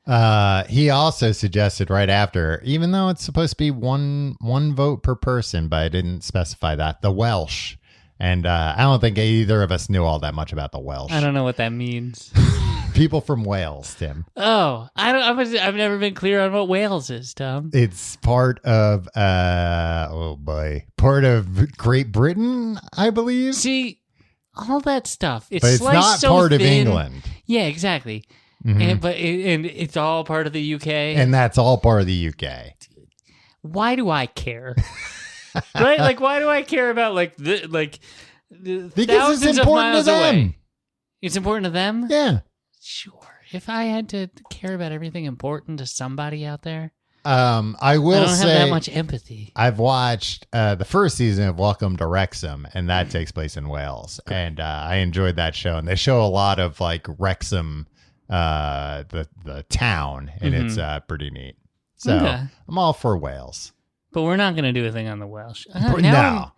He also suggested right after, even though it's supposed to be one vote per person, but I didn't specify that, the Welsh. And I don't think either of us knew all that much about the Welsh. I don't know what that means. People from Wales, Tim. Oh, I've never been clear on what Wales is, Tom. It's part of part of Great Britain, I believe. See, all that stuff. But it's not so part thin. of England. Yeah, exactly. And it's all part of the UK. And that's all part of the UK. why do I care? Right? Like, why do I care about because thousands it's of important miles to them. away? It's important to them? Yeah. Sure. If I had to care about everything important to somebody out there, I will I don't say have that much empathy. I've watched the first season of Welcome to Wrexham, and that takes place in Wales. And I enjoyed that show. And they show a lot of like Wrexham, the town, and it's pretty neat. So I'm all for Wales. But we're not going to do a thing on the Welsh. No.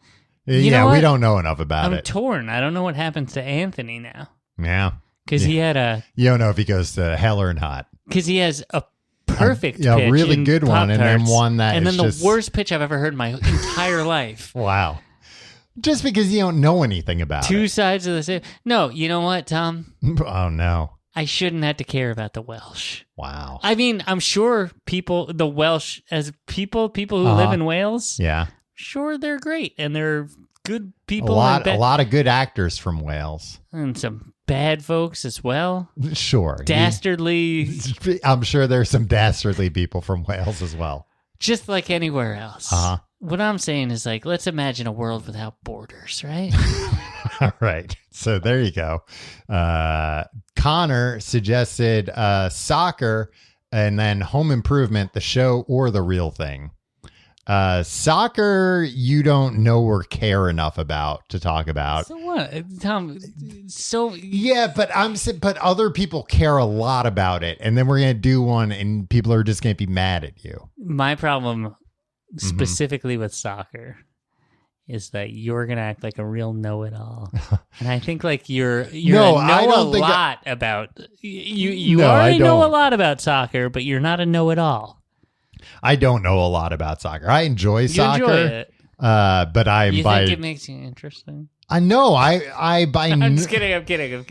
Yeah, we don't know enough about it. I'm torn. I don't know what happens to Anthony now. Yeah. Because he had You don't know if he goes to hell or not. Because he has a perfect pitch. A really good one, and then one that and is then the just... worst pitch I've ever heard in my entire life. Wow. Just because you don't know anything about it. Two sides of the same. No, you know what, Tom? Oh, no. I shouldn't have to care about the Welsh. Wow. I mean, I'm sure the Welsh, as people who live in Wales, yeah, sure, they're great, and they're good people. A lot of good actors from Wales. And some bad folks as well. Sure. Dastardly. I'm sure there's some dastardly people from Wales as well. Just like anywhere else. Uh-huh. What I'm saying is, like, let's imagine a world without borders, right? All right. So there you go. Connor suggested soccer and then Home Improvement, the show or the real thing. Soccer, you don't know or care enough about to talk about. So what, Tom? Yeah, but but other people care a lot about it, and then we're gonna do one, and people are just gonna be mad at you. My problem, specifically with soccer, is that you're gonna act like a real know-it-all, and I think like you're know a lot about you already know a lot about soccer, but you're not a know-it-all. I don't know a lot about soccer. I enjoy soccer. Enjoy it. But I'm you think it makes you interesting? I know. I buy. I'm just kidding. I'm kidding.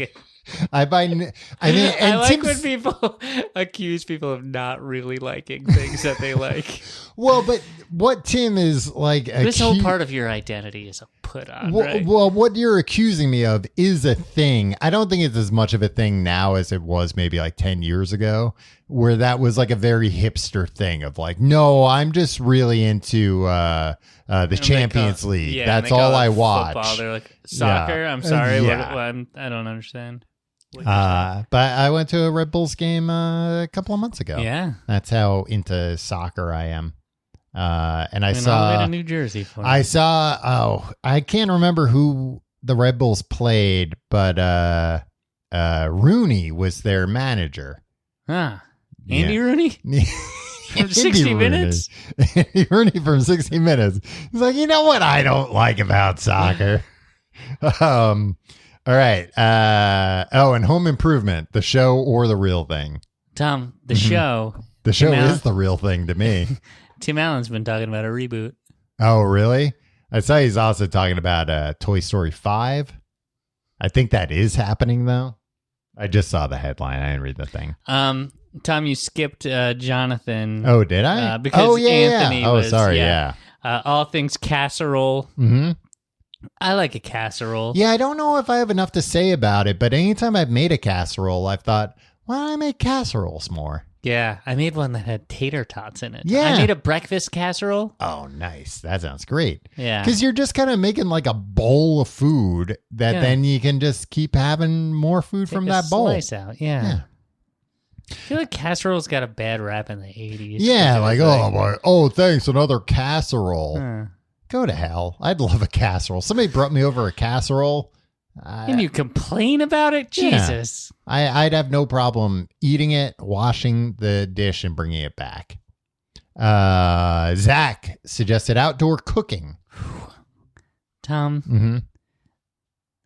I mean, I like when people accuse people of not really liking things that they like. Well, but what Tim is like, this whole part of your identity is a put on. Right? Well, what you're accusing me of is a thing. I don't think it's as much of a thing now as it was maybe like 10 years ago, where that was like a very hipster thing of like, no, I'm just really into the Champions League. Yeah, that's all I watch. Football. They're like, soccer? Yeah. I'm sorry. Yeah. I don't understand. But I went to a Red Bulls game a couple of months ago. Yeah. That's how into soccer I am. And I saw all the way to New Jersey for I saw I can't remember who the Red Bulls played, but Rooney was their manager. Andy Rooney? From 60 Minutes? Andy Rooney from 60 Minutes. He's like, you know what I don't like about soccer? All right. And Home Improvement, the show or the real thing? Tom, the show. The show is the real thing to me. Tim Allen's been talking about a reboot. Oh, really? I saw he's also talking about Toy Story 5. I think that is happening, though. I just saw the headline. I didn't read the thing. Tom, you skipped Jonathan. Oh, did I? Because Anthony Oh, was, sorry, yeah. All things casserole. Mm-hmm. I like a casserole. Yeah, I don't know if I have enough to say about it, but anytime I've made a casserole, I've thought, why don't I make casseroles more? Yeah, I made one that had tater tots in it. Yeah. I made a breakfast casserole. Oh, nice. That sounds great. Yeah. Because you're just kind of making like a bowl of food that then you can just keep having more food from that bowl. Slice out, yeah. I feel like casseroles got a bad rap in the 80s. Yeah, like, thanks, another casserole. Go to hell. I'd love a casserole. Somebody brought me over a casserole. And you complain about it? Jesus. Yeah. I'd have no problem eating it, washing the dish, and bringing it back. Zach suggested outdoor cooking. Tom,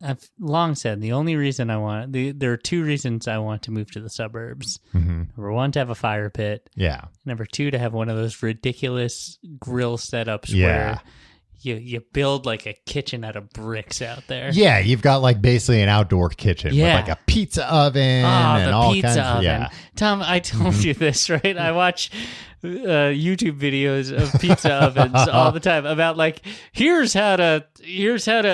I've long said the only reason there are two reasons I want to move to the suburbs. Number one, to have a fire pit. Yeah. Number two, to have one of those ridiculous grill setups where you build like a kitchen out of bricks out there. Yeah, you've got like basically an outdoor kitchen with like a pizza oven and all kinds of. Yeah. Tom, I told you this, right? I watch YouTube videos of pizza ovens all the time about like here's how to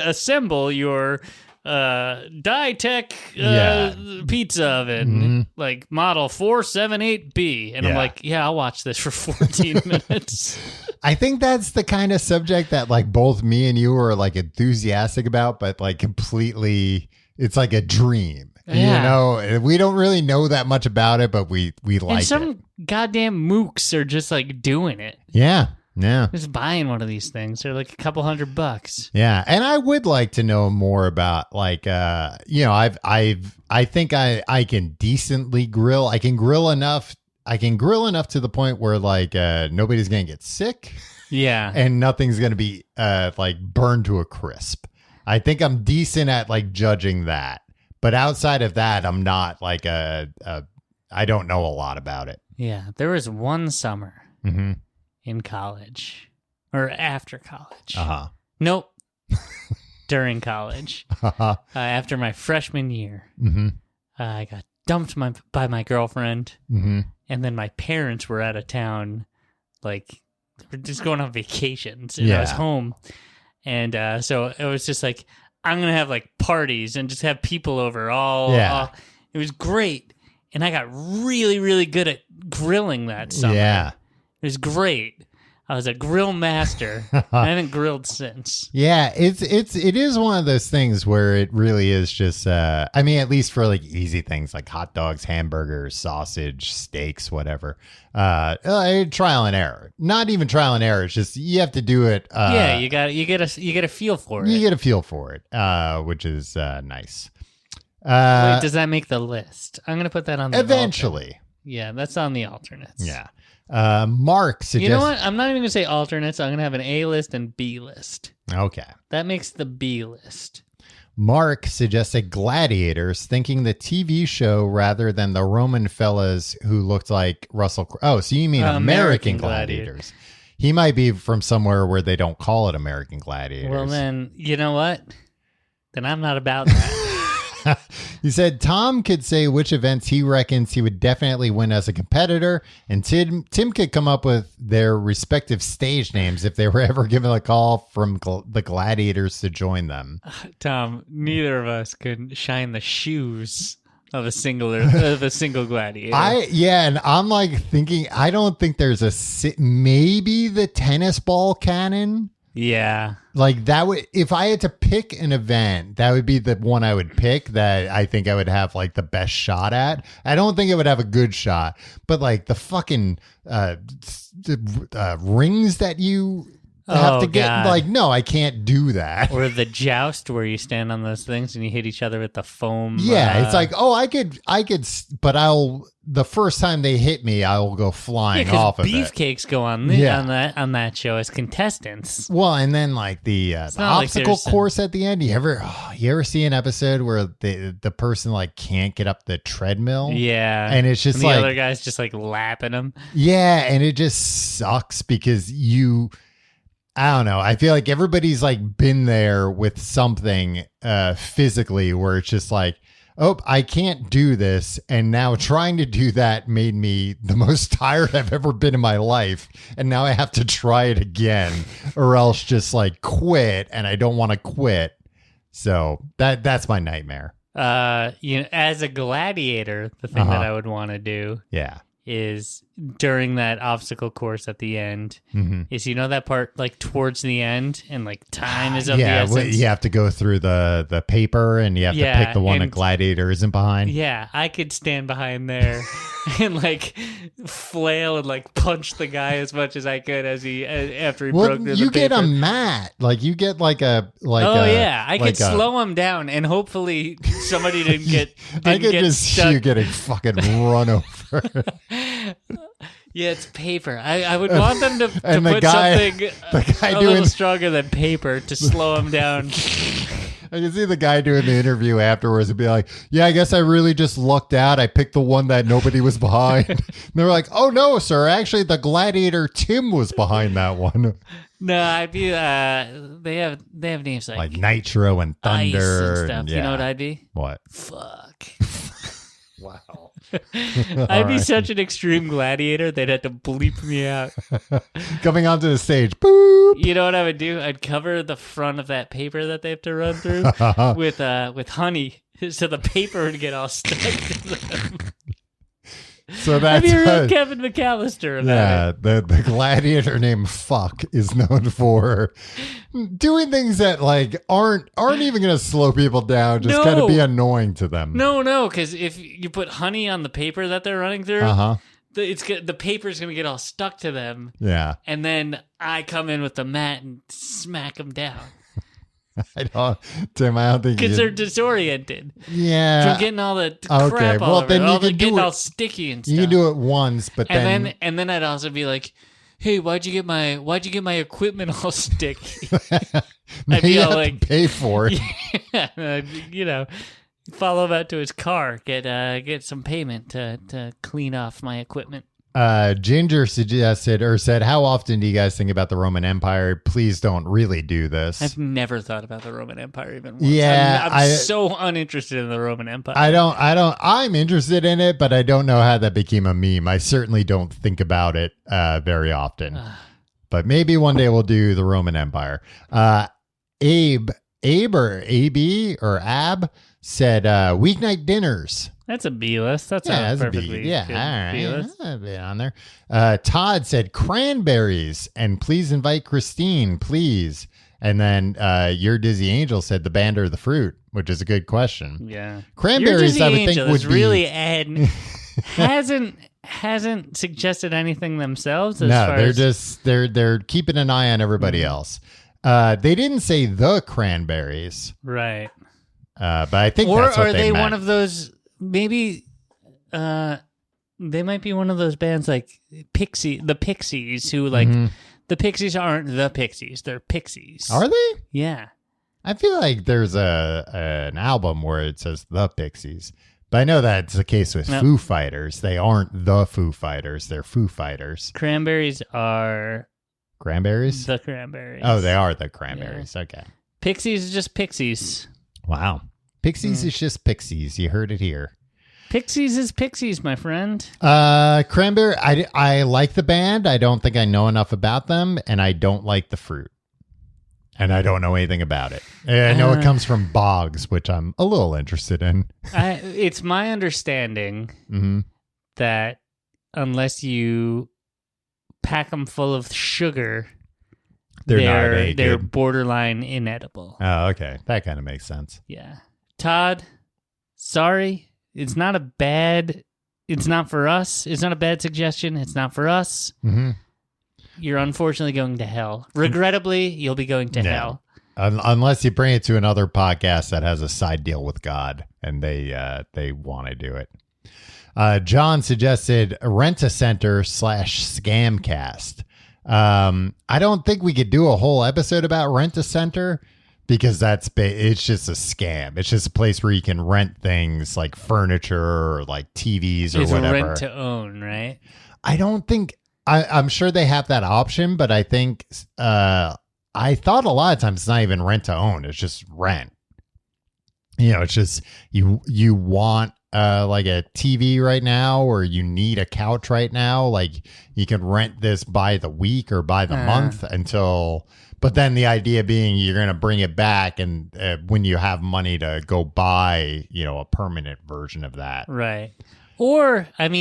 assemble your Ditech Yeah. pizza oven, like model 478B. And I'm Yeah. like, yeah, I'll watch this for 14 minutes. I think that's the kind of subject that like both me and you are like enthusiastic about, but like completely, it's like a dream. Yeah. You know, we don't really know that much about it, but we like And it. some goddamn mooks are just like doing it. Yeah. Yeah. Just buying one of these things. They're like a couple $100. Yeah. And I would like to know more about like, you know, I think I can decently grill. I can grill enough to the point where like nobody's going to get sick Yeah. and nothing's going to be like burned to a crisp. I think I'm decent at like judging that. But outside of that, I'm not like I don't know a lot about it. Yeah. There was one summer Mm-hmm. in college or after college. Uh-huh. Nope. During college. After my freshman year, Mm-hmm. I got dumped by my girlfriend. Mm-hmm. And then my parents were out of town, like, we're just going on vacations. And Yeah. I was home. And so it was just like, I'm going to have like parties and just have people over all. It was great. And I got really, really good at grilling that summer. Yeah. It was great. I was a grill master. I haven't grilled since. Yeah, it is one of those things where it really is just I mean, at least for like easy things like hot dogs, hamburgers, sausage, steaks, whatever. Trial and error. Not even trial and error. It's just you have to do it. Yeah, you get a feel for it. You get a feel for it, which is nice. Wait, does that make the list? I'm gonna put that on the eventually. alternate. Yeah, that's on the alternates. Yeah. Mark suggests. You know what? I'm not even gonna say alternates. I'm gonna have an A list and B list. Okay. That makes the B list. Mark suggested Gladiators, thinking the TV show rather than the Roman fellas who looked like Russell Crowe. Oh, so you mean American Gladiators. He might be from somewhere where they don't call it American Gladiators. Well, then, you know what? Then I'm not about that. He said Tom could say which events he reckons he would definitely win as a competitor, and Tim could come up with their respective stage names if they were ever given a call from the Gladiators to join them. Tom, neither of us could shine the shoes of a single gladiator. And I'm like thinking, I don't think there's maybe the tennis ball cannon. Yeah. Like that would, if I had to pick an event, that would be the one I would pick that I think I would have like the best shot at. I don't think it would have a good shot, but like the fucking rings that you have to get, God. like, no, I can't do that. Or the joust where you stand on those things and you hit each other with the foam. Yeah, it's like, oh, I could, but the first time they hit me, I will go flying off of it. Beefcakes go on that show as contestants. Well, and then like the obstacle course at the end. You ever see an episode where the person like can't get up the treadmill? Yeah, and it's just and like the other guy's just like lapping him. Yeah, and it just sucks because I don't know. I feel like everybody's like been there with something physically where it's just like, oh, I can't do this. And now trying to do that made me the most tired I've ever been in my life. And now I have to try it again or else just like quit. And I don't want to quit. So that's my nightmare. As a gladiator, the thing that I would want to do is during that obstacle course at the end is that part like towards the end and like time is of the essence. You have to go through the paper and you have to pick the one that gladiator isn't behind. Yeah, I could stand behind there and like flail and like punch the guy as much as I could after he broke through the paper. You get a mat, like you get like a I could slow him down and hopefully somebody didn't get. I could just see you getting fucking run over. Yeah, it's paper. I would want them to put something a little stronger than paper to slow him down. I can see the guy doing the interview afterwards and be like, yeah, I guess I really just lucked out. I picked the one that nobody was behind. And they're like, oh, no, sir. Actually, the gladiator Tim was behind that one. No, I'd be, they have names like Nitro and Thunder. Ice and stuff. And, You know what I'd be? What? Fuck. Wow. I'd be such an extreme gladiator, they'd have to bleep me out. Coming onto the stage. Boop. You know what I would do? I'd cover the front of that paper that they have to run through with honey, so the paper would get all stuck to them. So that's I'd be real Kevin McAllister about it. The gladiator named Fuck is known for doing things that like aren't even going to slow people down, just kind of be annoying to them. No, because if you put honey on the paper that they're running through, the paper's going to get all stuck to them. Yeah, and then I come in with the mat and smack them down. Tim, I don't think because they're disoriented. Yeah, from getting all the crap all over. Then you can getting all sticky and stuff. You can do it once, but then I'd also be like, "Hey, why'd you get my equipment all sticky?" I'd be all like, to pay for it. Yeah, follow him out to his car, get some payment to clean off my equipment. Ginger suggested or said, how often do you guys think about the Roman Empire? Please don't really do this. I've never thought about the Roman Empire even once. Yeah. I'm so uninterested in the Roman Empire. I'm interested in it, but I don't know how that became a meme. I certainly don't think about it very often. But maybe one day we'll do the Roman Empire. Abe or AB or Ab said weeknight dinners. That's a B list. That's a perfectly B. Yeah, good all right. B list. A bit on there. Todd said cranberries, and please invite Christine, please. And then your Dizzy Angel said the band or the fruit, which is a good question. Yeah, cranberries. I would think would be really hasn't suggested anything themselves. They're keeping an eye on everybody else. They didn't say the cranberries, right? But I think or that's what are they meant. one of those? Maybe they might be one of those bands like the Pixies, who like the Pixies aren't the Pixies, they're Pixies. Are they? Yeah. I feel like there's an album where it says the Pixies, but I know that's the case with Foo Fighters. They aren't the Foo Fighters, they're Foo Fighters. Cranberries are Cranberries? The Cranberries. Oh, they are the Cranberries. Yeah. Okay. Pixies is just Pixies. Wow. Pixies is just Pixies. You heard it here. Pixies is Pixies, my friend. Cranberry, I like the band. I don't think I know enough about them, and I don't like the fruit. And I don't know anything about it. I know it comes from Boggs, which I'm a little interested in. It's my understanding that unless you pack them full of sugar, they're borderline inedible. Oh, okay. That kind of makes sense. Yeah. Todd, sorry. It's not for us. It's not a bad suggestion. It's not for us. Mm-hmm. You're unfortunately going to hell. Regrettably, you'll be going to hell. Unless you bring it to another podcast that has a side deal with God and they want to do it. John suggested Rent-A-Center /Scamcast. I don't think we could do a whole episode about Rent-A-Center because it's just a scam. It's just a place where you can rent things like furniture or like TVs or whatever. It's rent to own, right? I don't think I'm sure they have that option, but I think I thought a lot of times it's not even rent to own. It's just rent. It's just you want like a TV right now, or you need a couch right now. Like you can rent this by the week or by the month until. But then the idea being you're going to bring it back, and when you have money to go buy, a permanent version of that, right? Or if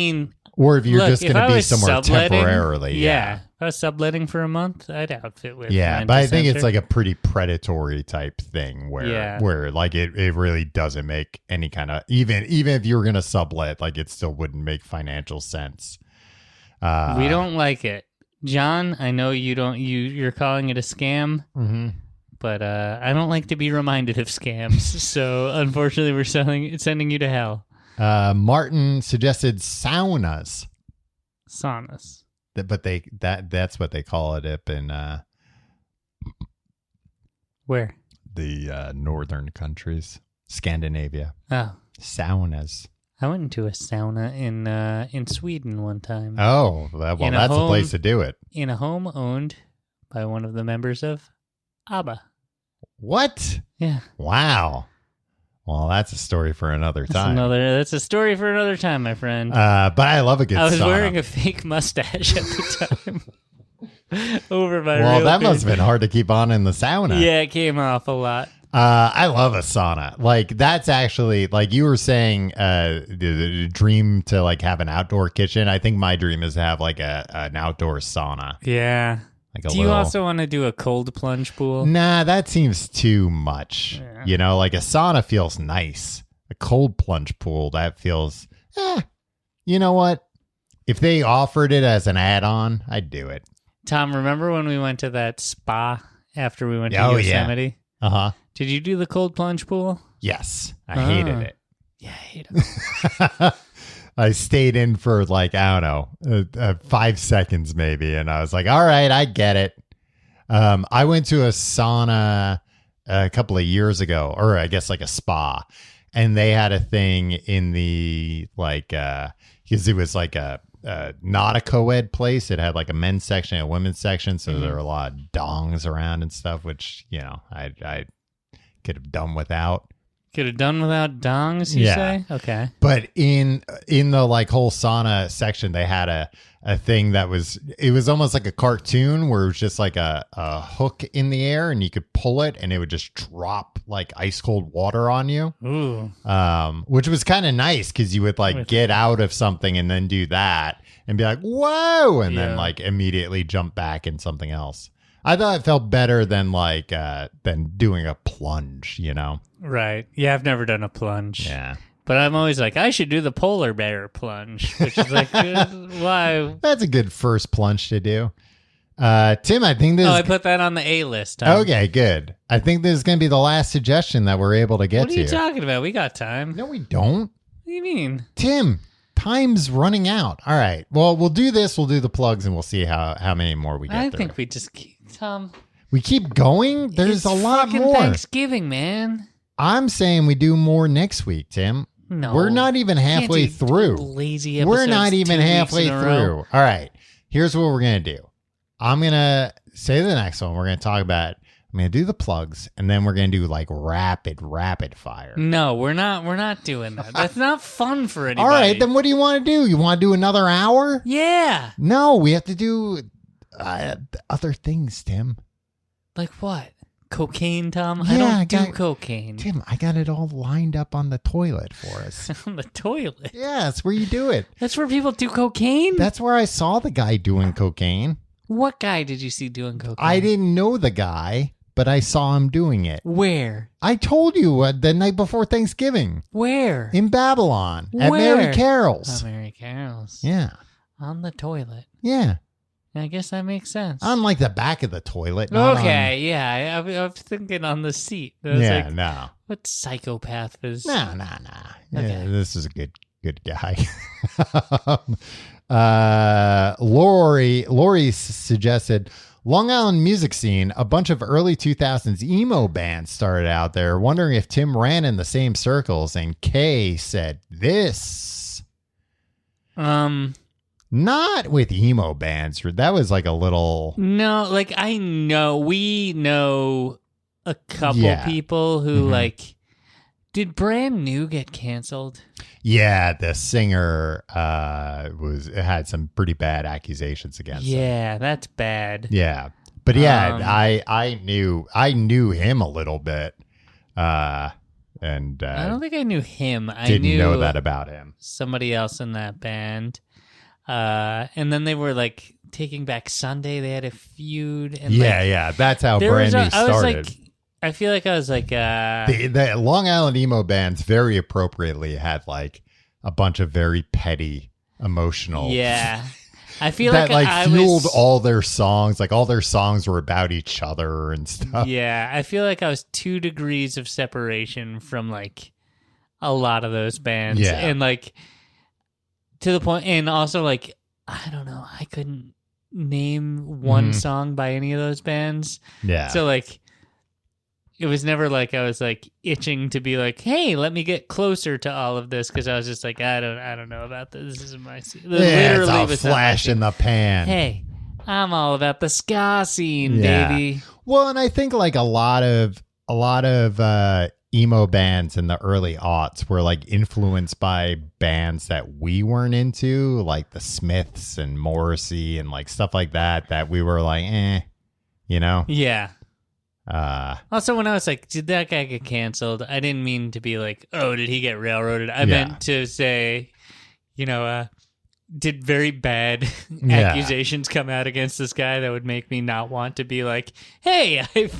you're just going to be somewhere temporarily, yeah. If I was subletting for a month, I'd outfit with. Yeah, but I think it's like a pretty predatory type thing where like it really doesn't make any kind of even if you were going to sublet, like it still wouldn't make financial sense. We don't like it. John, I know you don't. You're calling it a scam, but I don't like to be reminded of scams. So unfortunately, we're sending you to hell. Martin suggested saunas, but that's what they call it up in where the northern countries, Scandinavia. Oh, saunas. I went into a sauna in Sweden one time. Oh, that's a place to do it. In a home owned by one of the members of ABBA. What? Yeah. Wow. Well, that's a story for another time. That's a story for another time, my friend. But I love a good sauna. I was wearing a fake mustache at the time. Over my Well, real that beard. must have been hard to keep on in the sauna. Yeah, it came off a lot. I love a sauna. Like, that's actually, like you were saying, the dream to like have an outdoor kitchen. I think my dream is to have like an outdoor sauna. Yeah. Like do you also want to do a cold plunge pool? Nah, that seems too much. Yeah. You know, like a sauna feels nice. A cold plunge pool, that feels, you know what? If they offered it as an add-on, I'd do it. Tom, remember when we went to that spa after we went to Oh, Yosemite? Yeah. Uh-huh. Did you do the cold plunge pool? Yes. I hated it. Yeah, I hate it. I stayed in for like, I don't know, 5 seconds maybe. And I was like, all right, I get it. I went to a sauna a couple of years ago, or I guess like a spa. And they had a thing in the like, because it was like not a co-ed place. It had like a men's section and a women's section. So there were a lot of dongs around and stuff, which, you know, I could have done without. Could have done without dongs, you say? Okay. But in the like whole sauna section, they had a thing that was almost like a cartoon where it was just like a hook in the air and you could pull it and it would just drop like ice cold water on you. Ooh. Which was kind of nice because you would like get out of something and then do that and be like, whoa, and then like immediately jump back in something else. I thought it felt better than like than doing a plunge, you know? Right. Yeah, I've never done a plunge. Yeah. But I'm always like, I should do the polar bear plunge, which is like, why? That's a good first plunge to do. Tim, I think this. I put that on the A list. Tom. Okay, good. I think this is going to be the last suggestion that we're able to get to. What are you talking about? We got time. No, we don't. What do you mean? Tim, time's running out. All right. Well, we'll do this. We'll do the plugs, and we'll see how many more we get I through. think we just keep, Tom. We keep going? There's a lot fucking more. Thanksgiving, man. I'm saying we do more next week, Tim. No. We're not even halfway through. Lazy episodes. We're not even 2 weeks halfway in a through. row. All right. Here's what we're going to do. I'm going to say the next one. We're going to talk about, I'm going to do the plugs, and then we're going to do like rapid fire. No, we're not doing that. That's not fun for anybody. All right. Then what do you want to do? You want to do another hour? Yeah. No, we have to do other things, Tim. Like what? Cocaine, Tom? Yeah, I don't I do got- cocaine. Tim, I got it all lined up on the toilet for us. On the toilet. Yeah, that's where you do it. That's where people do cocaine? That's where I saw the guy doing cocaine. What guy did you see doing cocaine? I didn't know the guy, but I saw him doing it. Where? I told you the night before Thanksgiving Where? in Babylon at Where? Mary Carroll's. Oh, Mary Carroll's. Yeah. On the toilet. Yeah. I guess that makes sense. On like the back of the toilet. not Okay, yeah. I was thinking on the seat. I on- was yeah, like, no. what psychopath is... No. Okay. Yeah, this is a good guy. Lori suggested Long Island music scene. A bunch of early 2000s emo bands started out there. Wondering if Tim ran in the same circles. And Kay said this. Not with emo bands. That was like a little... No, like we know a couple Yeah. people who Mhm. like... Did Brand New get canceled? Yeah, the singer had some pretty bad accusations against him. Yeah, that's bad. Yeah. But yeah, Um, I knew him a little bit. And I don't think I knew him. I didn't knew know that about him. somebody else in that band. And then they were like Taking Back Sunday. They had a feud. And Yeah, that's how there Brand was New I was started. like, I feel like I was like, The Long Island emo bands very appropriately had like a bunch of very petty, emotional. yeah. I feel that like like I fueled was, all their songs. Like all their songs were about each other and stuff. Yeah, I feel like I was 2 degrees of separation from like a lot of those bands. Yeah. And like to the point, and also like, I don't know, I couldn't name one song by any of those bands. Yeah. So like, it was never like I was like itching to be like, hey, let me get closer to all of this, because I was just like, I don't know about this. This isn't my scene. Yeah, it's a was not my flash scene. in the pan. Hey, I'm all about the ska scene, Yeah. baby. Well, and I think like a lot of emo bands in the early aughts were like influenced by bands that we weren't into, like the Smiths and Morrissey and like stuff like that we were like, you know? Yeah. Also, when I was like, did that guy get canceled? I didn't mean to be like, oh, did he get railroaded? I meant to say, did very bad accusations come out against this guy that would make me not want to be like, hey, I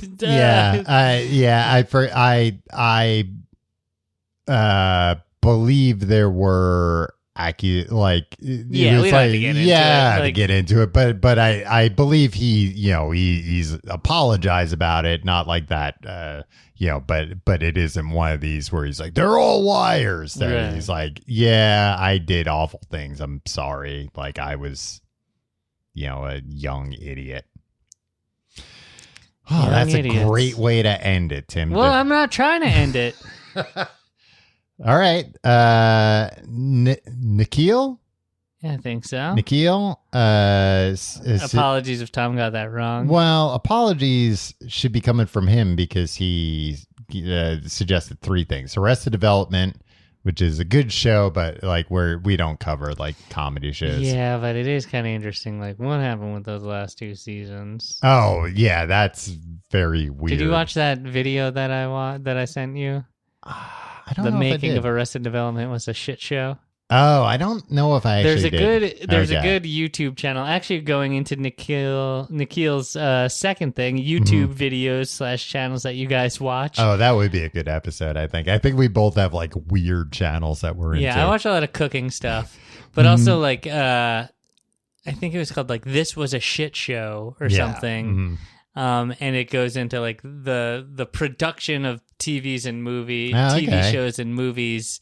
believe there were we don't have to get into it, but I believe he's apologized about it, not like that, but it isn't one of these where he's like, they're all liars. Right. He's like, yeah, I did awful things. I'm sorry. Like I was, a young idiot. Oh, that's a great way to end it, Tim. Well, I'm not trying to end it. All right. Nikhil? Yeah, I think so. Nikhil? Apologies if Tom got that wrong. Well, apologies should be coming from him because he suggested 3 things. Arrested Development, which is a good show, but like we don't cover like comedy shows. Yeah, but it is kind of interesting. Like what happened with those last 2 seasons? Oh, yeah, that's very weird. Did you watch that video that I sent you? I don't know. The making of Arrested Development was a shit show. Oh, I don't know if I actually did. There's a good YouTube channel. Actually, going into Nikhil's second thing, YouTube videos / channels that you guys watch. Oh, that would be a good episode, I think. I think we both have like weird channels that we're into. Yeah, I watch a lot of cooking stuff, but also like I think it was called like This Was a Shit Show or something. And it goes into like the production of TV shows and movies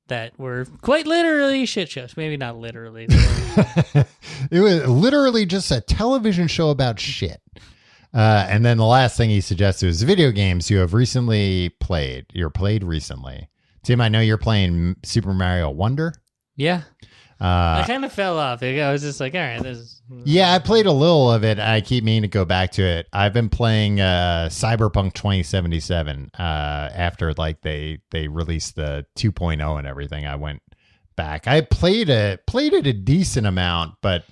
that were quite literally shit shows. Maybe not literally. It was literally just a television show about shit. And then the last thing he suggested was video games you have recently played. You're played recently. Tim, I know you're playing Super Mario Wonder. Yeah. I kind of fell off. I was just like, all right, this is... Yeah, I played a little of it. I keep meaning to go back to it. I've been playing Cyberpunk 2077 after like they released the 2.0 and everything. I went back. I played it a decent amount, but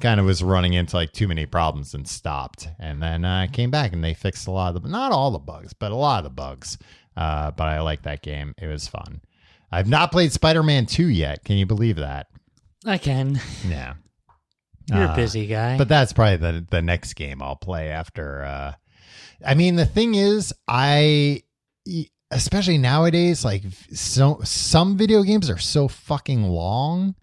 kind of was running into like too many problems and stopped. And then I came back and they fixed a lot of not all the bugs, but a lot of the bugs. But I like that game. It was fun. I've not played Spider-Man 2 yet. Can you believe that? I can. Yeah. You're a busy guy. But that's probably the next game I'll play after. I mean, the thing is, especially nowadays, like some video games are so fucking long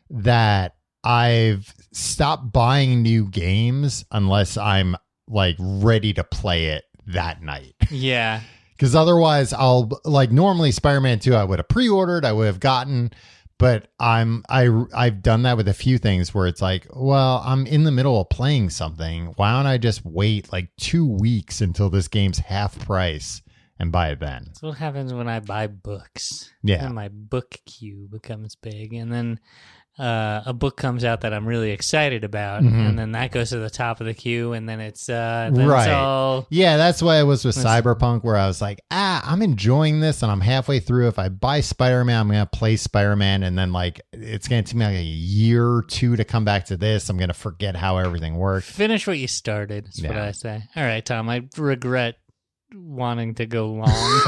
that I've stopped buying new games unless I'm like ready to play it that night. Yeah. Because otherwise I'll like normally Spider-Man 2 I would have pre-ordered, I would have gotten. But I've done that with a few things where it's like, well, I'm in the middle of playing something. Why don't I just wait like 2 weeks until this game's half price and buy it then? That's what happens when I buy books. Yeah. And my book queue becomes big. And then a book comes out that I'm really excited about. And then that goes to the top of the queue. And then it's all... Yeah, that's why I was with Cyberpunk where I was like, I'm enjoying this and I'm halfway through. If I buy Spider-Man, I'm going to play Spider-Man. And then like, it's going to take me like a year or 2 to come back to this. I'm going to forget how everything works. Finish what you started, is what I say. All right, Tom, I regret wanting to go long.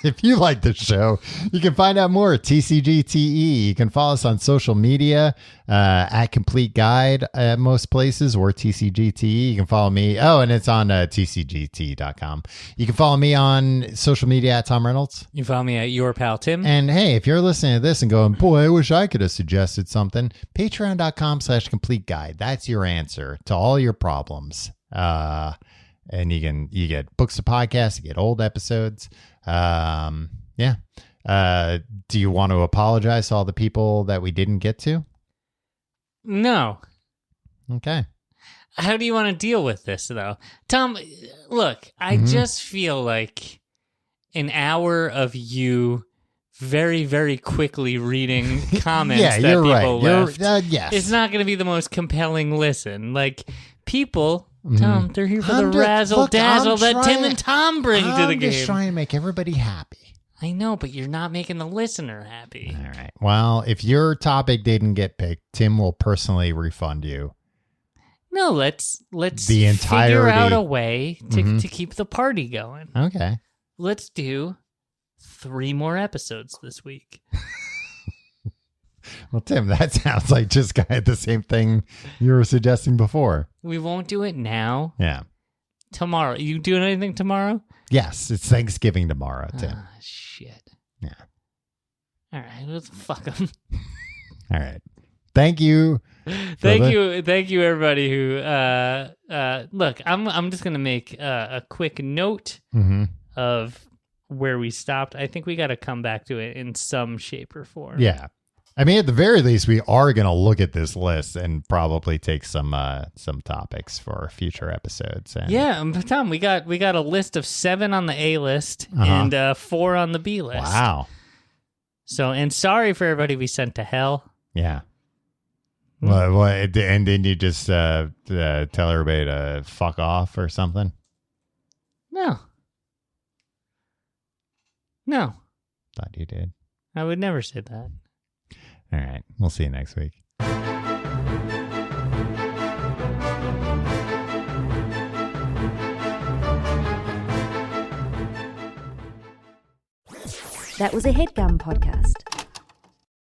If you like the show, you can find out more at TCGTE. You can follow us on social media at Complete Guide at most places or TCGTE. You can follow me. Oh, and it's on TCGT.com. You can follow me on social media at Tom Reynolds. You follow me at Your Pal Tim. And hey, if you're listening to this and going, boy, I wish I could have suggested something, patreon.com/complete guide. That's your answer to all your problems. And you get books of podcasts, you get old episodes. Yeah. Do you want to apologize to all the people that we didn't get to? No. Okay. How do you want to deal with this, though? Tom, look, I just feel like an hour of you very, very quickly reading comments that people left. Yes. It's not going to be the most compelling listen. Like, people Tom, they're here for the razzle dazzle that Tim and Tom bring to the game. I'm just trying to make everybody happy. I know, but you're not making the listener happy. All right. Well, if your topic didn't get picked, Tim will personally refund you. No, let's the entirety. Figure out a way to keep the party going. Okay. Let's do 3 more episodes this week. Well, Tim, that sounds like just kind of the same thing you were suggesting before. We won't do it now. Yeah. Tomorrow. You doing anything tomorrow? Yes, it's Thanksgiving tomorrow, Tim. Shit. Yeah. All right, let's fuck them. All right. Thank you. Thank you, everybody who look. I'm just gonna make a quick note of where we stopped. I think we got to come back to it in some shape or form. Yeah. I mean, at the very least, we are going to look at this list and probably take some topics for future episodes. And yeah, Tom, we got a list of 7 on the A list and 4 on the B list. Wow. So, and sorry for everybody we sent to hell. Yeah. Well, and then you just tell everybody to fuck off or something? No. Thought you did. I would never say that. All right. We'll see you next week. That was a HeadGum podcast.